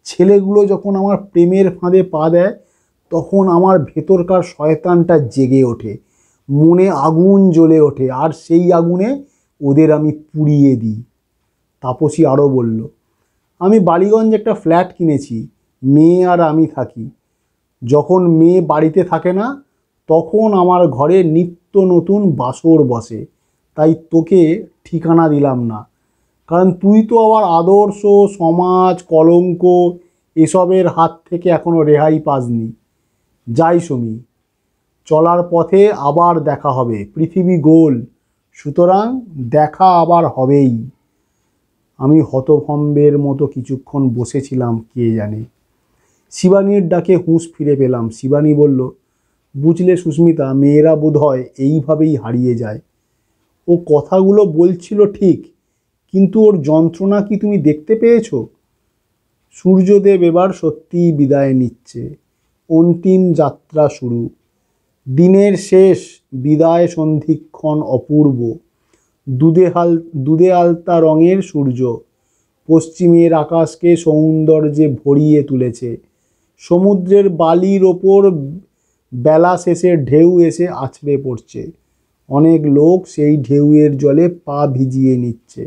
ছেলেগুলো যখন আমার প্রেমের ফাঁদে পা দেয় তখন আমার ভেতরকার শয়তানটা জেগে ওঠে, মনে আগুন জ্বলে ওঠে, আর সেই আগুনে ওদের আমি পুড়িয়ে দিই। তাপসী আরও বলল, আমি বালিগঞ্জে একটা ফ্ল্যাট কিনেছি, মেয়ে আর আমি থাকি। যখন মেয়ে বাড়িতে থাকে না তখন আমার ঘরে নিত্য নতুন বাসর বসে। তাই তোকে ঠিকানা দিলাম না, কারণ তুই তো আবার আদর্শ, সমাজ, কলঙ্ক এসবের হাত থেকে এখনও রেহাই পাসনি। যাই সুমি, চলার পথে আবার দেখা হবে, পৃথিবী গোল, সুতরাং দেখা আবার হবেই। আমি হতভম্বের মতো কিছুক্ষণ বসেছিলাম, কে জানে। শিবানীর ডাকে হুঁশ ফিরে পেলাম। শিবানী বলল, বুঝলে সুস্মিতা, মেয়েরা বোধহয় এইভাবেই হারিয়ে যায়। ও কথাগুলো বলছিল ঠিক, কিন্তু ওর যন্ত্রণা কি তুমি দেখতে পেয়েছো? সূর্যদেব এবার সত্যিই বিদায় নিচ্ছে। অন্তিম যাত্রা শুরু। দিনের শেষ বিদায় সন্ধিক্ষণ অপূর্ব। দুধে আলতা রঙের সূর্য পশ্চিমের আকাশকে সৌন্দর্যে ভরিয়ে তুলেছে। সমুদ্রের বালির ওপর বেলা শেষের ঢেউ এসে আছড়ে পড়ছে। অনেক লোক সেই ঢেউয়ের জলে পা ভিজিয়ে নিচ্ছে।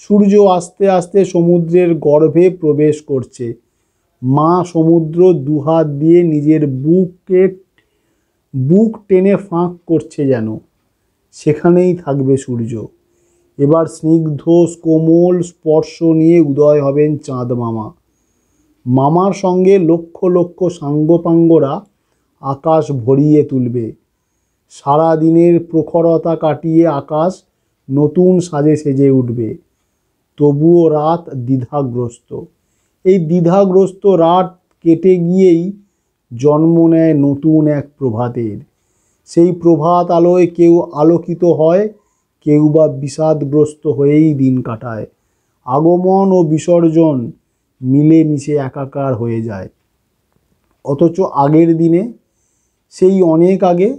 সূর্য আস্তে আস্তে সমুদ্রের গর্ভে প্রবেশ করছে। মা সমুদ্র দুহাত দিয়ে নিজের বুক টেনে ফাঁক করছে, যেন সেখানেই থাকবে সূর্য। এবার স্নিগ্ধ কোমল স্পর্শ নিয়ে উদয় হবেন চাঁদ মামা। মামার সঙ্গে লক্ষ লক্ষ সাঙ্গপাঙ্গরা আকাশ ভরিয়ে তুলবে। সারা দিনের প্রখরতা কাটিয়ে আকাশ নতুন সাজে সেজে উঠবে। তবুও রাত দ্বিধাগ্রস্ত। এই দ্বিধাগ্রস্ত রাত কেটে গিয়েই জন্ম নেয় নতুন এক প্রভাতের। সেই প্রভাত আলোয় কেউ আলোকিত হয়, কেউ বা বিষাদগ্রস্ত হয়েই দিন কাটায়। আগমন ও বিসর্জন মিলেমিশে একাকার হয়ে যায়। অথচ আগের দিনে, সেই অনেক আগে,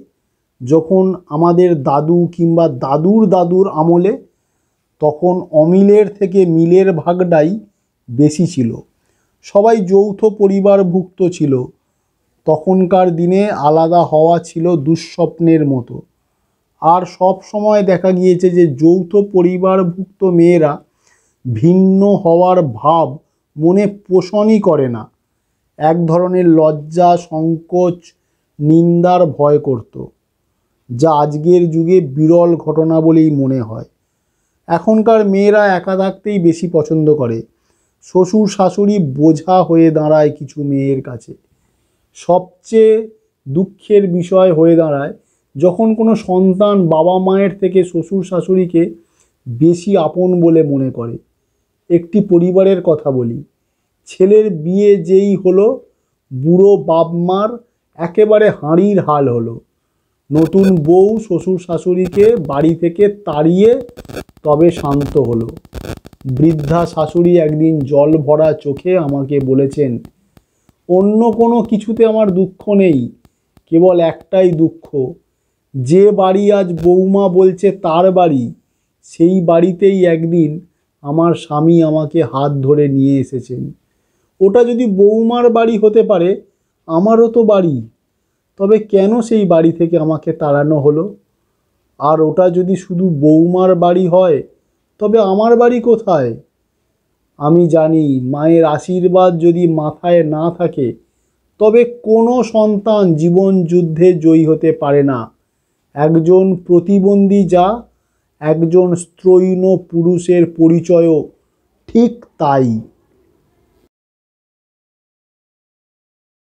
যখন আমাদের দাদু কিংবা দাদুর দাদুর আমলে, তখন অমিলের থেকে মিলের ভাগটাই বেশি ছিল। সবাই যৌথ পরিবারভুক্ত ছিল। তখনকার দিনে আলাদা হওয়া ছিল দুঃস্বপ্নের মতো। আর সব সময় দেখা গিয়েছে যে যৌথ পরিবারভুক্ত মেয়েরা ভিন্ন হওয়ার ভাব মনে পোষণই করে না। এক ধরনের লজ্জা, সংকোচ, নিন্দার ভয় করত, যা আজকের যুগে বিরল ঘটনা বলেই মনে হয়। এখনকার মেয়েরা একা থাকতেই বেশি পছন্দ করে। শ্বশুর শাশুড়ি বোঝা হয়ে দাঁড়ায় কিছু মেয়ের কাছে। সবচেয়ে দুঃখের বিষয় হয়ে দাঁড়ায় যখন কোনো সন্তান বাবা মায়ের থেকে শ্বশুর শাশুড়িকে বেশি আপন বলে মনে করে। একটি পরিবারের কথা বলি। ছেলের বিয়ে যেই হলো, বুড়ো বাপ মার একেবারে হাঁড়ির হাল হলো। নতুন বউ শ্বশুর শাশুড়িকে বাড়ি থেকে তাড়িয়ে তবে শান্ত হলো। বৃদ্ধা শাশুড়ি একদিন জল ভরা চোখে আমাকে বলেছেন, অন্য কোনো কিছুতে আমার দুঃখ নেই, কেবল একটাই দুঃখ, যে বাড়ি আজ বৌমা বলছে তার বাড়ি, সেই বাড়িতেই একদিন আমার স্বামী আমাকে হাত ধরে নিয়ে এসেছেন। ওটা যদি বৌমার বাড়ি হতে পারে, আমারও তো বাড়ি, তবে কেন সেই বাড়ি থেকে আমাকে তাড়ানো হলো? আর ওটা যদি শুধু বৌমার বাড়ি হয়, তবে আমার বাড়ি কোথায়? আমি জানি মায়ের আশীর্বাদ যদি মাথায় না থাকে তবে কোনো সন্তান জীবন যুদ্ধে জয়ী হতে পারে না। একজন প্রতিবন্ধী যা একজন স্ত্রৈণ পুরুষের পরিচয়ও ঠিক তাই।